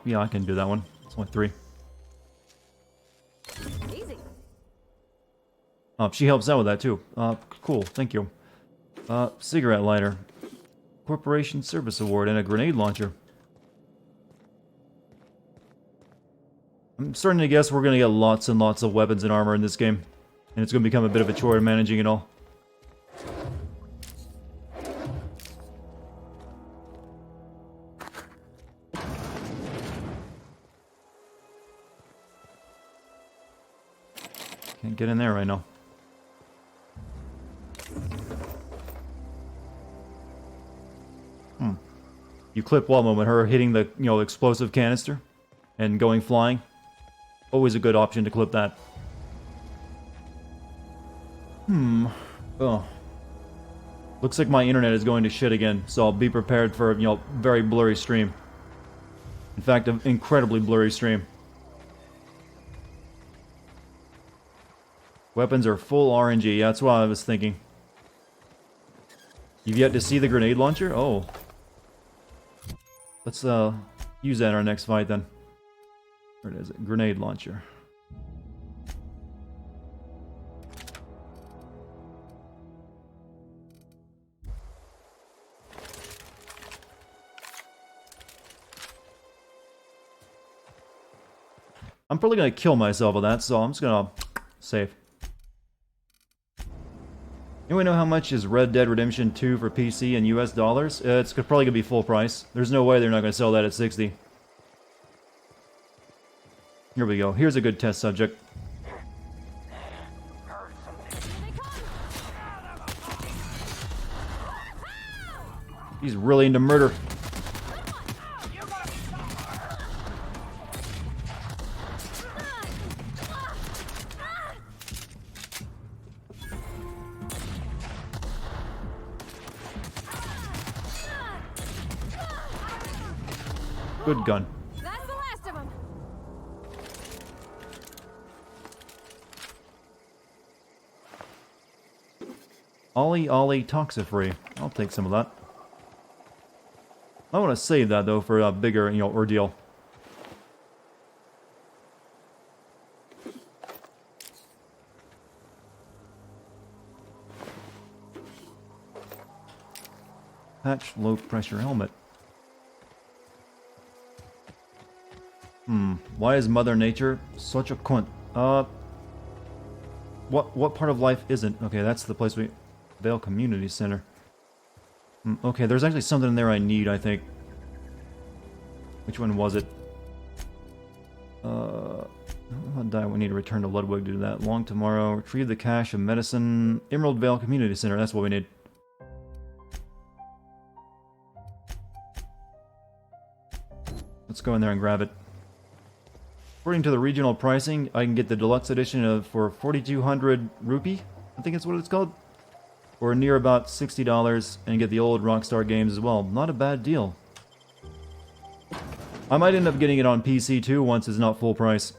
Yeah, I can do that one. It's only 3. Oh, she helps out with that too. Cool, thank you. Cigarette lighter. Corporation Service Award and a grenade launcher. I'm starting to guess we're going to get lots and lots of weapons and armor in this game. And it's going to become a bit of a chore managing it all. Can't get in there right now. You clip one moment, her hitting the, explosive canister and going flying. Always a good option to clip that. Oh. Looks like my internet is going to shit again, so I'll be prepared for a, very blurry stream. In fact, an incredibly blurry stream. Weapons are full RNG, that's what I was thinking. You've yet to see the grenade launcher? Oh. Let's use that in our next fight then. Where is it? Grenade launcher. I'm probably gonna kill myself with that, so I'm just gonna save. Anyone know how much is Red Dead Redemption 2 for PC in US dollars? It's probably gonna be full price. There's no way they're not gonna sell that at 60. Here we go. Here's a good test subject. He's really into murder. Good gun. That's the last of them. Ollie Toxifree. I'll take some of that. I want to save that though for a bigger, ordeal. Patch low pressure helmet. Why is Mother Nature such a cunt? What part of life isn't? Okay, that's the place we... Vale Community Center. Okay, there's actually something in there I need, I think. Which one was it? We need to return to Ludwig to do that. Long tomorrow. Retrieve the cache of medicine. Emerald Vale Community Center, that's what we need. Let's go in there and grab it. According to the regional pricing, I can get the deluxe edition for 4,200 rupee, I think it's what it's called. Or near about $60, and get the old Rockstar games as well. Not a bad deal. I might end up getting it on PC too once it's not full price.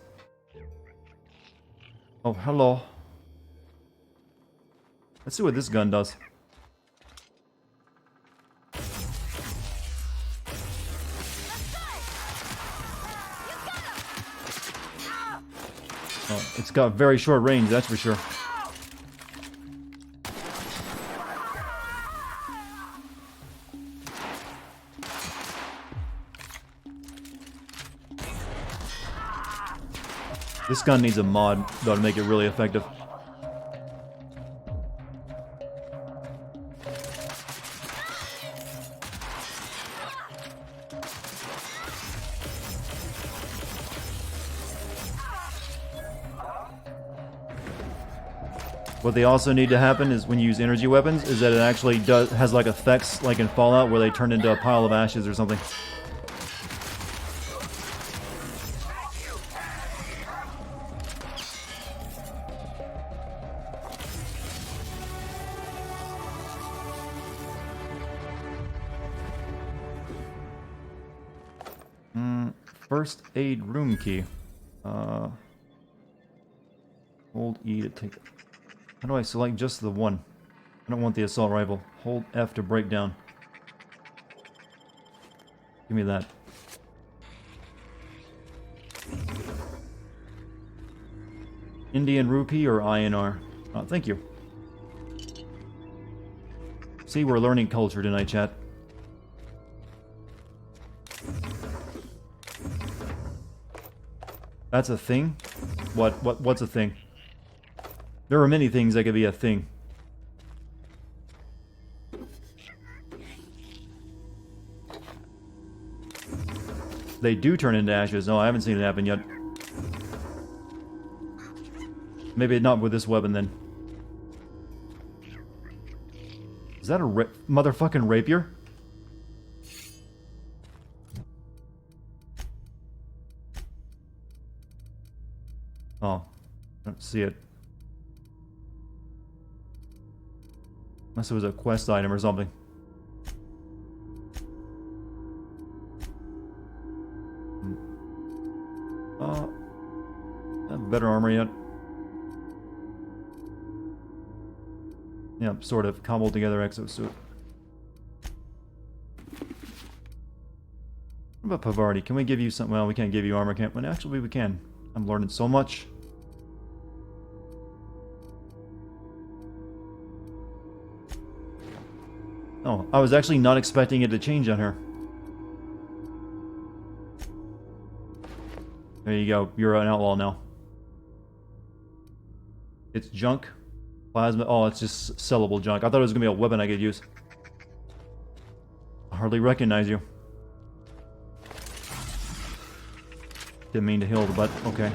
Oh, hello. Let's see what this gun does. Oh, it's got very short range, that's for sure. This gun needs a mod, though, to make it really effective. What they also need to happen is when you use energy weapons, is that it actually has like effects like in Fallout where they turn into a pile of ashes or something. First aid room key. Hold E to take... How do I select just the one? I don't want the assault rifle. Hold F to break down. Give me that. Indian rupee or INR? Thank you. See, we're learning culture tonight, chat. That's a thing? What's a thing? There are many things that could be a thing. They do turn into ashes. No, I haven't seen it happen yet. Maybe not with this weapon, then. Is that a motherfucking rapier? Oh. I don't see it. Unless it was a quest item or something. Have better armor yet? Yeah, sort of cobbled together exosuit. What about Pavarti? Can we give you something? Well, we can't give you armor, can't we? Actually, we can. I'm learning so much. Oh, I was actually not expecting it to change on her. There you go. You're an outlaw now. It's junk. Plasma. Oh, it's just sellable junk. I thought it was going to be a weapon I could use. I hardly recognize you. Didn't mean to heal the butt. Okay.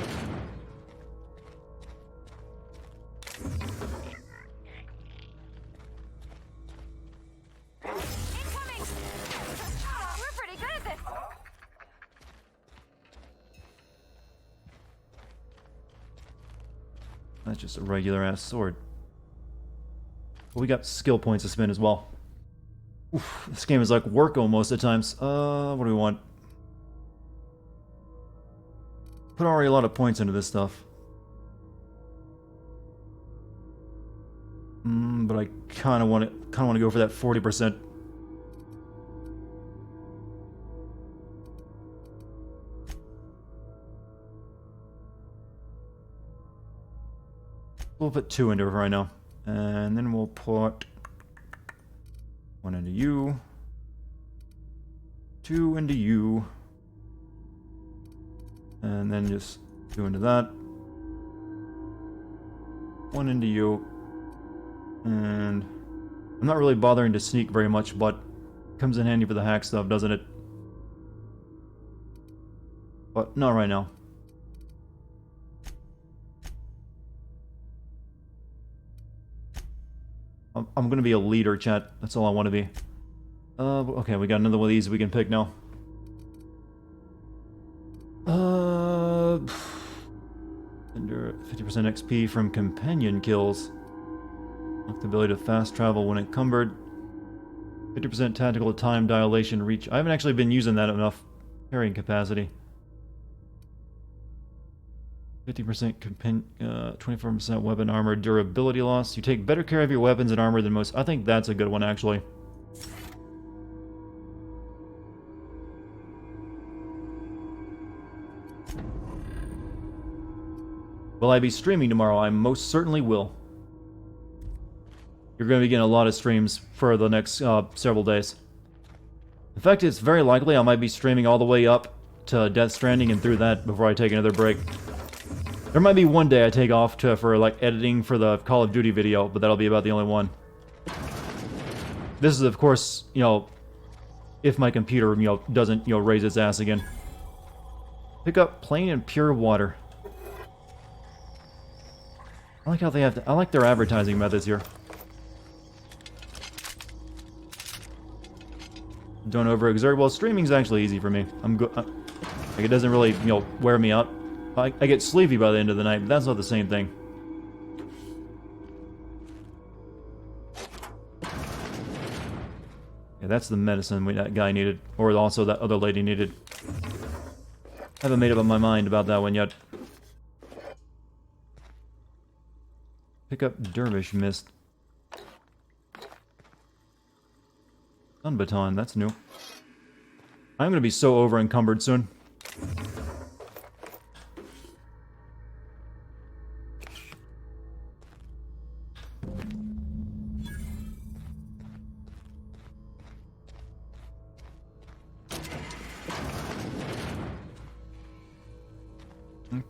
That's just a regular ass sword. But we got skill points to spend as well. Oof, this game is like work almost at times. What do we want? Put already a lot of points into this stuff. But I kind of want to go for that 40%. We'll put 2 into it right now. And then we'll put 1 into you. 2 into you. And then just 2 into that. 1 into you. And I'm not really bothering to sneak very much, but it comes in handy for the hack stuff, doesn't it? But not right now. I'm gonna be a leader, chat. That's all I want to be. Okay, we got another one of these we can pick now. Under 50% XP from companion kills. Unlock the ability to fast travel when encumbered. 50% tactical time dilation reach. I haven't actually been using that enough. Carrying capacity. 50% 24% weapon armor durability loss. You take better care of your weapons and armor than most. I think that's a good one, actually. Will I be streaming tomorrow? I most certainly will. You're going to be getting a lot of streams for the next several days. In fact, it's very likely I might be streaming all the way up to Death Stranding and through that before I take another break. There might be one day I take off for like editing for the Call of Duty video, but that'll be about the only one. This is, of course, you know, if my computer, you know, doesn't, you know, raise its ass again. Pick up plain and pure water. I like how they have I like their advertising methods here. Don't overexert. Well, streaming's actually easy for me. I'm good. Like, it doesn't really, you know, wear me out. I get sleepy by the end of the night, but that's not the same thing. Yeah, that's the medicine that guy needed, or also that other lady needed. Haven't made up my mind about that one yet. Pick up Dervish Mist. Sun Baton, that's new. I'm gonna be so over encumbered soon.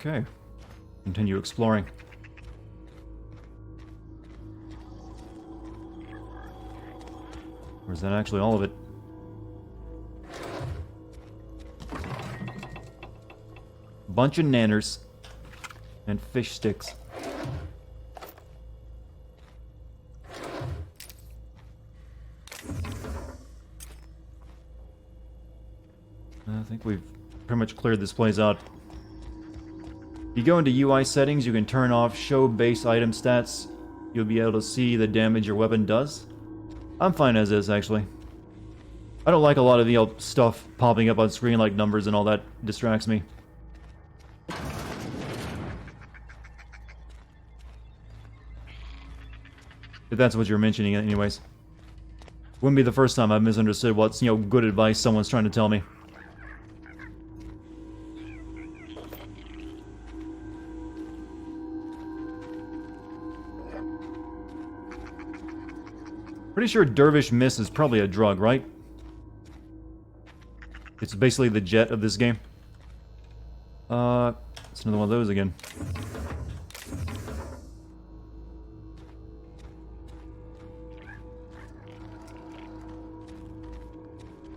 Okay. Continue exploring. Or is that actually all of it? Bunch of nanners. And fish sticks. I think we've pretty much cleared this place out. If you go into UI settings, you can turn off show base item stats. You'll be able to see the damage your weapon does. I'm fine as is, actually. I don't like a lot of the stuff popping up on screen like numbers and all that distracts me. If that's what you're mentioning anyways. Wouldn't be the first time I've misunderstood what's, good advice someone's trying to tell me. Pretty sure Dervish Miss is probably a drug, right? It's basically the jet of this game. It's another one of those again.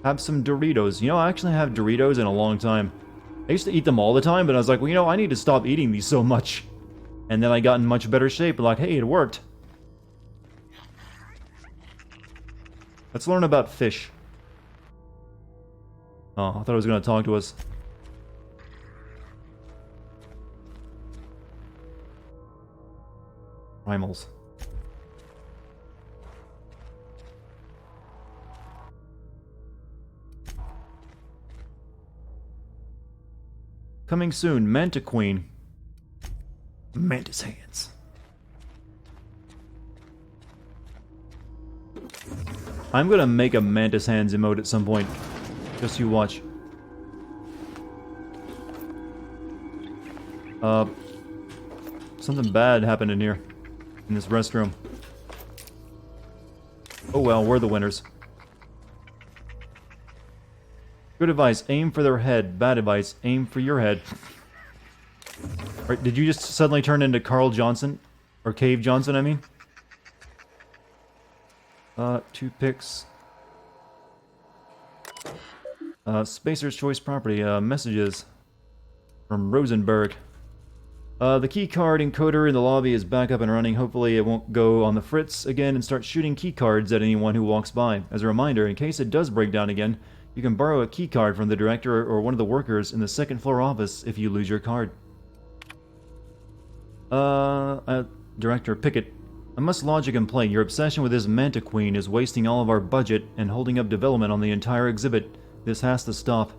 Have some Doritos. I actually have Doritos in a long time. I used to eat them all the time, but I was like, well, I need to stop eating these so much. And then I got in much better shape, like, hey, it worked. Let's learn about fish. Oh, I thought it was going to talk to us. Primals. Coming soon, Manta Queen. Mantis hands. I'm gonna make a Mantis hands emote at some point. Just you watch. Something bad happened in here. In this restroom. Oh well, we're the winners. Good advice, aim for their head. Bad advice, aim for your head. Right, did you just suddenly turn into Carl Johnson? Or Cave Johnson, I mean? 2 picks. Spacer's Choice Property, messages from Rosenberg. The keycard encoder in the lobby is back up and running. Hopefully it won't go on the fritz again and start shooting keycards at anyone who walks by. As a reminder, in case it does break down again, you can borrow a keycard from the director or one of the workers in the second floor office if you lose your card. Director Pickett, I must lodge a complaint. Your obsession with this Manta Queen is wasting all of our budget and holding up development on the entire exhibit. This has to stop.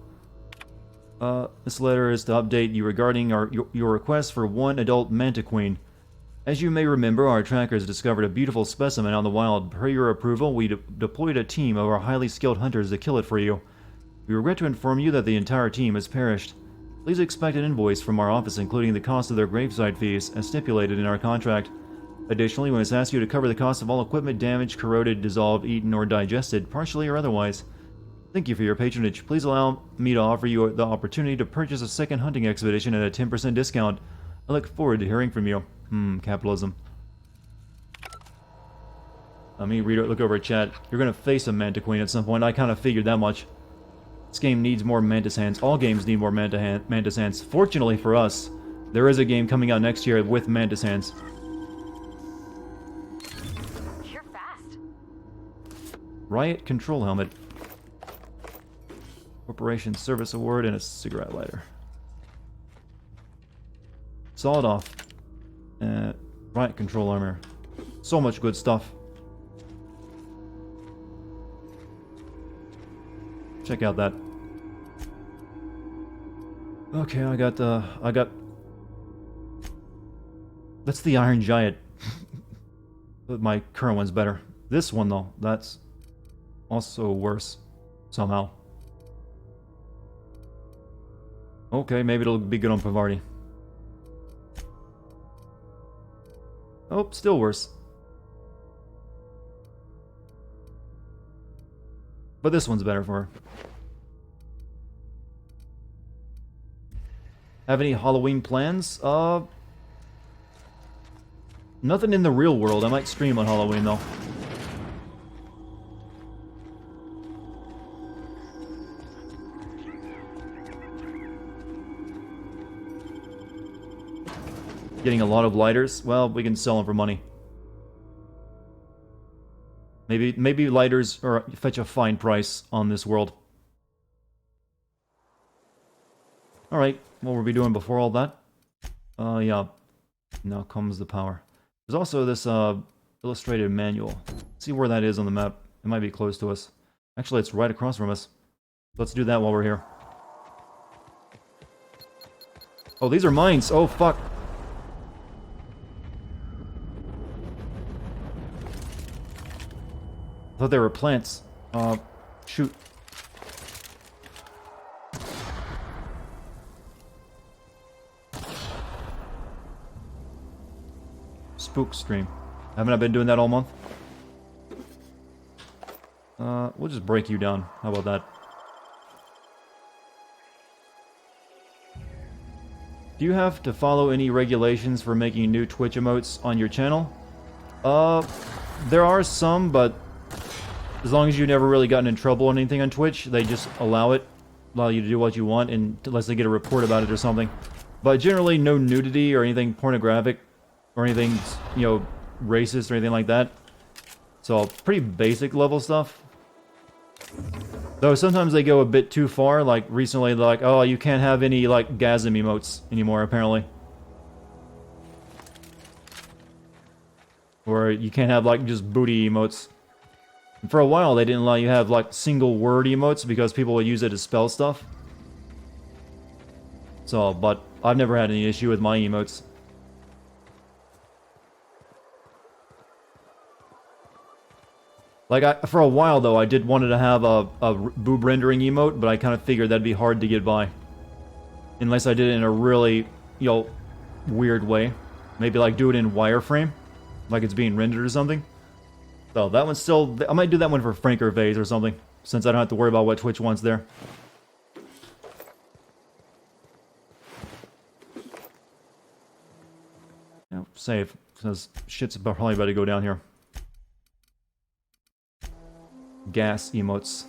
This letter is to update you regarding your request for one adult Manta Queen. As you may remember, our trackers discovered a beautiful specimen out in the wild. Per your approval, we deployed a team of our highly skilled hunters to kill it for you. We regret to inform you that the entire team has perished. Please expect an invoice from our office including the cost of their gravesite fees, as stipulated in our contract. Additionally, we must ask you to cover the cost of all equipment damaged, corroded, dissolved, eaten, or digested, partially or otherwise. Thank you for your patronage. Please allow me to offer you the opportunity to purchase a second hunting expedition at a 10% discount. I look forward to hearing from you. Capitalism. Let me look over at chat. You're gonna face a Manta Queen at some point. I kind of figured that much. This game needs more Mantis hands. All games need more Mantis hands. Fortunately for us, there is a game coming out next year with Mantis hands. You're fast. Riot Control Helmet. Corporation Service Award and a cigarette lighter. Sawed off. Riot Control Armor. So much good stuff. Check out that. Okay, I got... That's the Iron Giant. But my current one's better. This one, though, that's also worse. Somehow. Okay, maybe it'll be good on Pavarti. Oh, still worse. But this one's better for her. Have any Halloween plans? Nothing in the real world. I might stream on Halloween, though. Getting a lot of lighters? Well, we can sell them for money. Maybe lighters are fetch a fine price on this world. Alright, what were we doing before all that? Yeah. Now comes the power. There's also this, illustrated manual. Let's see where that is on the map. It might be close to us. Actually, it's right across from us. Let's do that while we're here. Oh, these are mines! Oh, fuck! I thought they were plants. Shoot. Spook stream. Haven't I been doing that all month? We'll just break you down. How about that? Do you have to follow any regulations for making new Twitch emotes on your channel? There are some, but as long as you've never really gotten in trouble or anything on Twitch, they just allow you to do what you want, and unless they get a report about it or something. But generally, no nudity or anything pornographic or anything, you know, racist or anything like that. So, pretty basic level stuff. Though sometimes they go a bit too far, like recently they're like, oh, you can't have any, like, gasm emotes anymore, apparently. Or you can't have, like, just booty emotes. And for a while, they didn't allow you to have, like, single word emotes because people would use it to spell stuff. So, but I've never had any issue with my emotes. Like, for a while, though, I did wanted to have a boob rendering emote, but I kind of figured that'd be hard to get by. Unless I did it in a really, you know, weird way. Maybe, like, do it in wireframe. Like it's being rendered or something. So, that one's still... I might do that one for Franker Vase or something. Since I don't have to worry about what Twitch wants there. Yeah, save. Because shit's probably about to go down here. Gas emotes.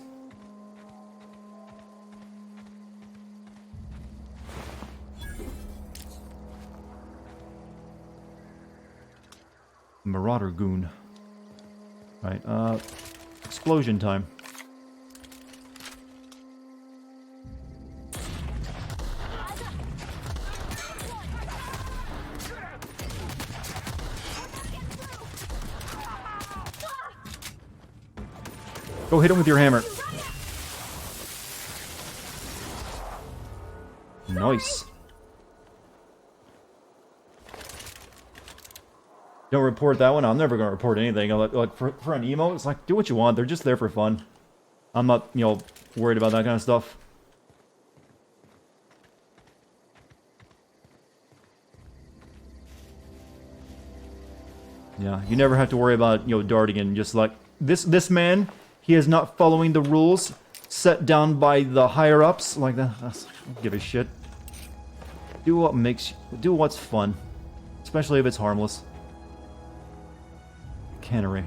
Marauder Goon. Right, explosion time. Go hit him with your hammer. Nice. Don't report that one. I'm never gonna report anything. Like for an emote, it's like, do what you want. They're just there for fun. I'm not, you know, worried about that kind of stuff. Yeah, you never have to worry about, you know, Dartigan. Just like this man, he is not following the rules set down by the higher ups. Like that, I don't give a shit. Do what's fun, especially if it's harmless. Cannery.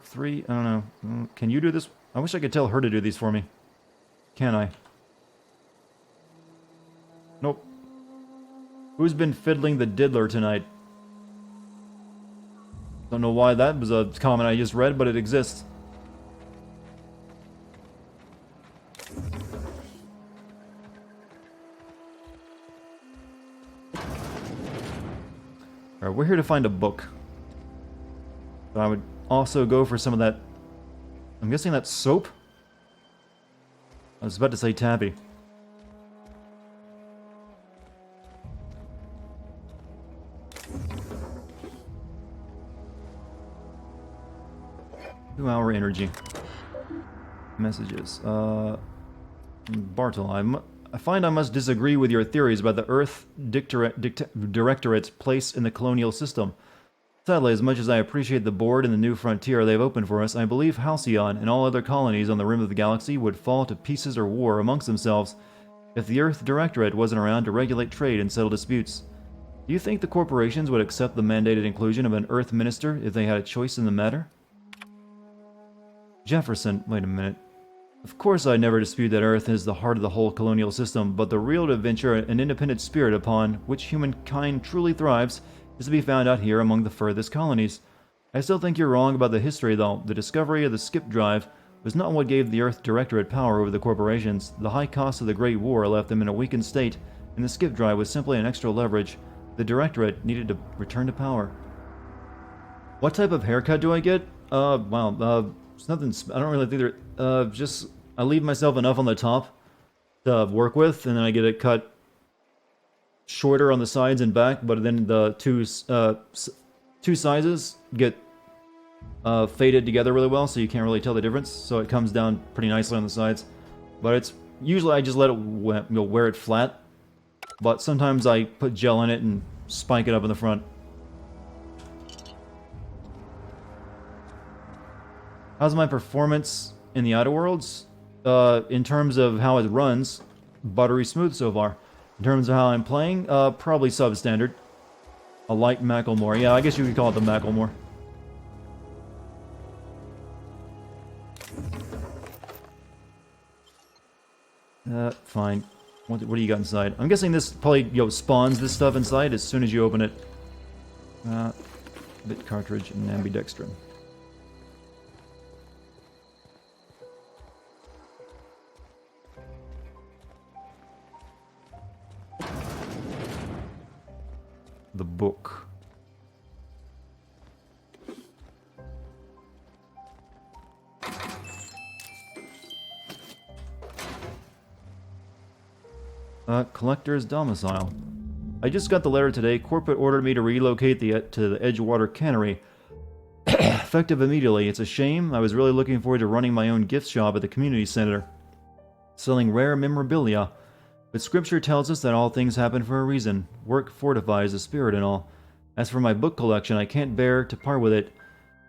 Three, I don't know. Can you do this? I wish I could tell her to do these for me. Can I? Nope. Who's been fiddling the diddler tonight? Don't know why that was a comment I just read, but it exists. Alright, we're here to find a book. But I would also go for some of that... I'm guessing that's soap? I was about to say taffy. Two-hour energy. Messages. Bartle, I find I must disagree with your theories about the Earth Directorate's place in the colonial system. Sadly, as much as I appreciate the board and the new frontier they've opened for us, I believe Halcyon and all other colonies on the rim of the galaxy would fall to pieces or war amongst themselves if the Earth Directorate wasn't around to regulate trade and settle disputes. Do you think the corporations would accept the mandated inclusion of an Earth Minister if they had a choice in the matter? Jefferson, wait a minute. Of course I never dispute that Earth is the heart of the whole colonial system, but the real adventure and independent spirit upon which humankind truly thrives is to be found out here among the furthest colonies. I still think you're wrong about the history, though. The discovery of the skip drive was not what gave the Earth Directorate power over the corporations. The high cost of the Great War left them in a weakened state, and the skip drive was simply an extra leverage. The Directorate needed to return to power. What type of haircut do I get? It's nothing. I don't really think there. Just I leave myself enough on the top to work with, and then I get it cut shorter on the sides and back. But then the two sizes get faded together really well, so you can't really tell the difference. So it comes down pretty nicely on the sides. But it's usually I just let it wear it flat. But sometimes I put gel in it and spike it up in the front. How's my performance in the Outer Worlds? In terms of how it runs, buttery smooth so far. In terms of how I'm playing, probably substandard. A light Macklemore. Yeah, I guess you could call it the Macklemore. Fine. What do you got inside? I'm guessing this probably, spawns this stuff inside as soon as you open it. Bit cartridge and ambidextrin. The book. Collector's domicile. I just got the letter today. Corporate ordered me to relocate to the Edgewater Cannery. Effective immediately. It's a shame. I was really looking forward to running my own gift shop at the community center, selling rare memorabilia. But scripture tells us that all things happen for a reason. Work fortifies the spirit and all. As for my book collection, I can't bear to part with it.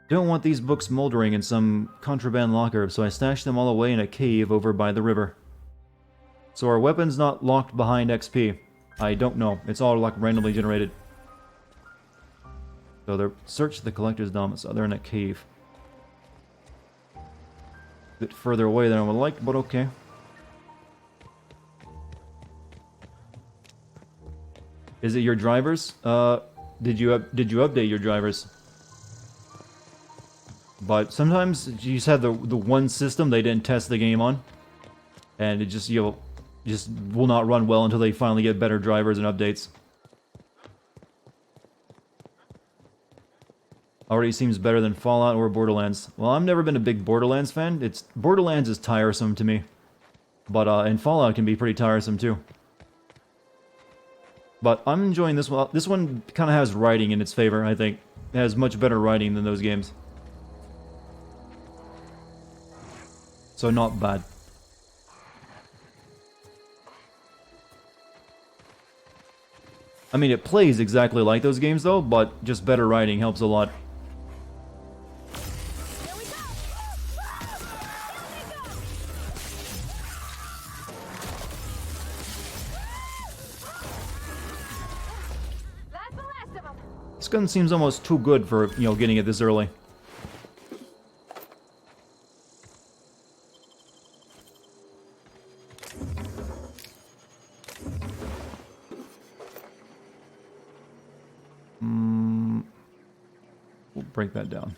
Don't want these books moldering in some contraband locker, so I stashed them all away in a cave over by the river. So are weapons not locked behind XP? I don't know. It's all like randomly generated. So they're search the collector's domicile. They're in a cave. A bit further away than I would like, but okay. Is it your drivers? Did you update your drivers? But sometimes you just have the one system they didn't test the game on, and it just just will not run well until they finally get better drivers and updates. Already seems better than Fallout or Borderlands. Well, I've never been a big Borderlands fan. Borderlands is tiresome to me, but and Fallout can be pretty tiresome too. But I'm enjoying this one. This one kind of has writing in its favor, I think. It has much better writing than those games. So not bad. I mean, it plays exactly like those games though, but just better writing helps a lot. This gun seems almost too good for, getting it this early. We'll break that down.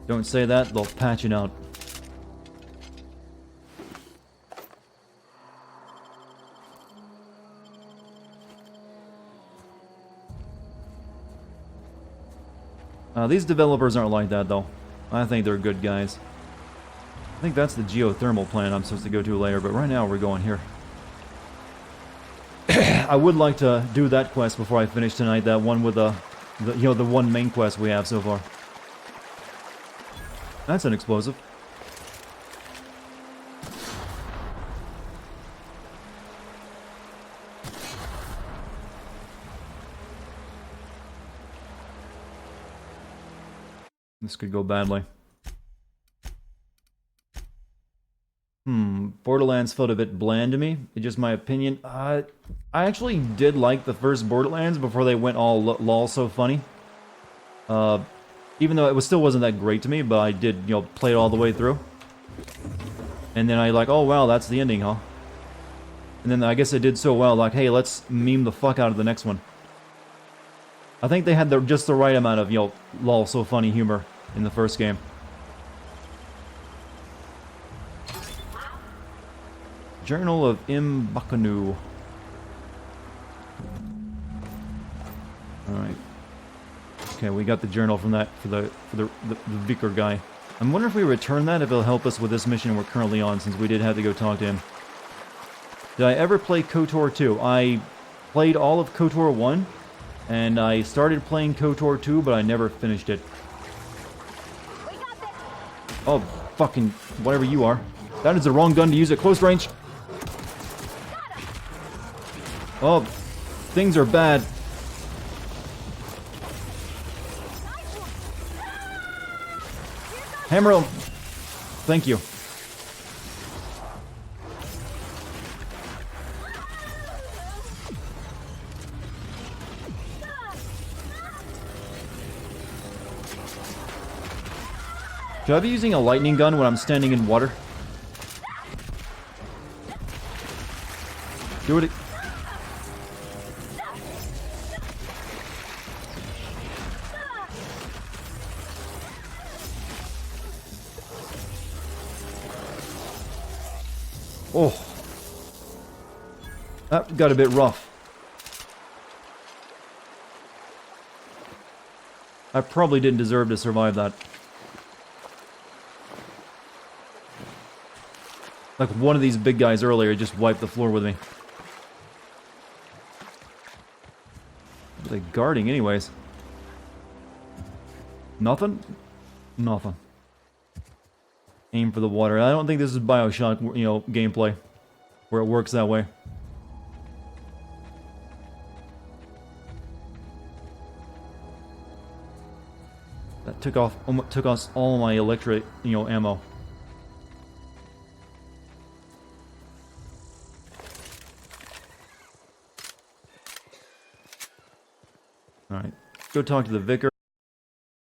Don't say that, they'll patch it out. These developers aren't like that, though. I think they're good guys. I think that's the geothermal plant I'm supposed to go to later, but right now we're going here. I would like to do that quest before I finish tonight, that one with the one main quest we have so far. That's an explosive. This could go badly. Borderlands felt a bit bland to me. It's just my opinion. I actually did like the first Borderlands before they went all lol so funny. Even though it still wasn't that great to me, but I did, you know, play it all the way through. And then I like, oh wow, that's the ending, huh? And then I guess it did so well, like, hey, let's meme the fuck out of the next one. I think they had just the right amount of, you know, lol so funny humor in the first game. Journal of Mbakanu. Alright. Okay, we got the journal from that for the vicar guy. I'm wondering if we return that, if it'll help us with this mission we're currently on, since we did have to go talk to him. Did I ever play KOTOR 2? I played all of KOTOR 1, and I started playing KOTOR 2, but I never finished it. Oh, fucking whatever you are. That is the wrong gun to use at close range. Oh, things are bad. Hammer him. Thank you. Should I be using a lightning gun when I'm standing in water? Do it. Oh. That got a bit rough. I probably didn't deserve to survive that. Like one of these big guys earlier just wiped the floor with me. What are they guarding anyways? Nothing? Nothing. Aim for the water. I don't think this is BioShock, you know, gameplay, where it works that way. That took off all my electric, you know, ammo. All right, go talk to the vicar.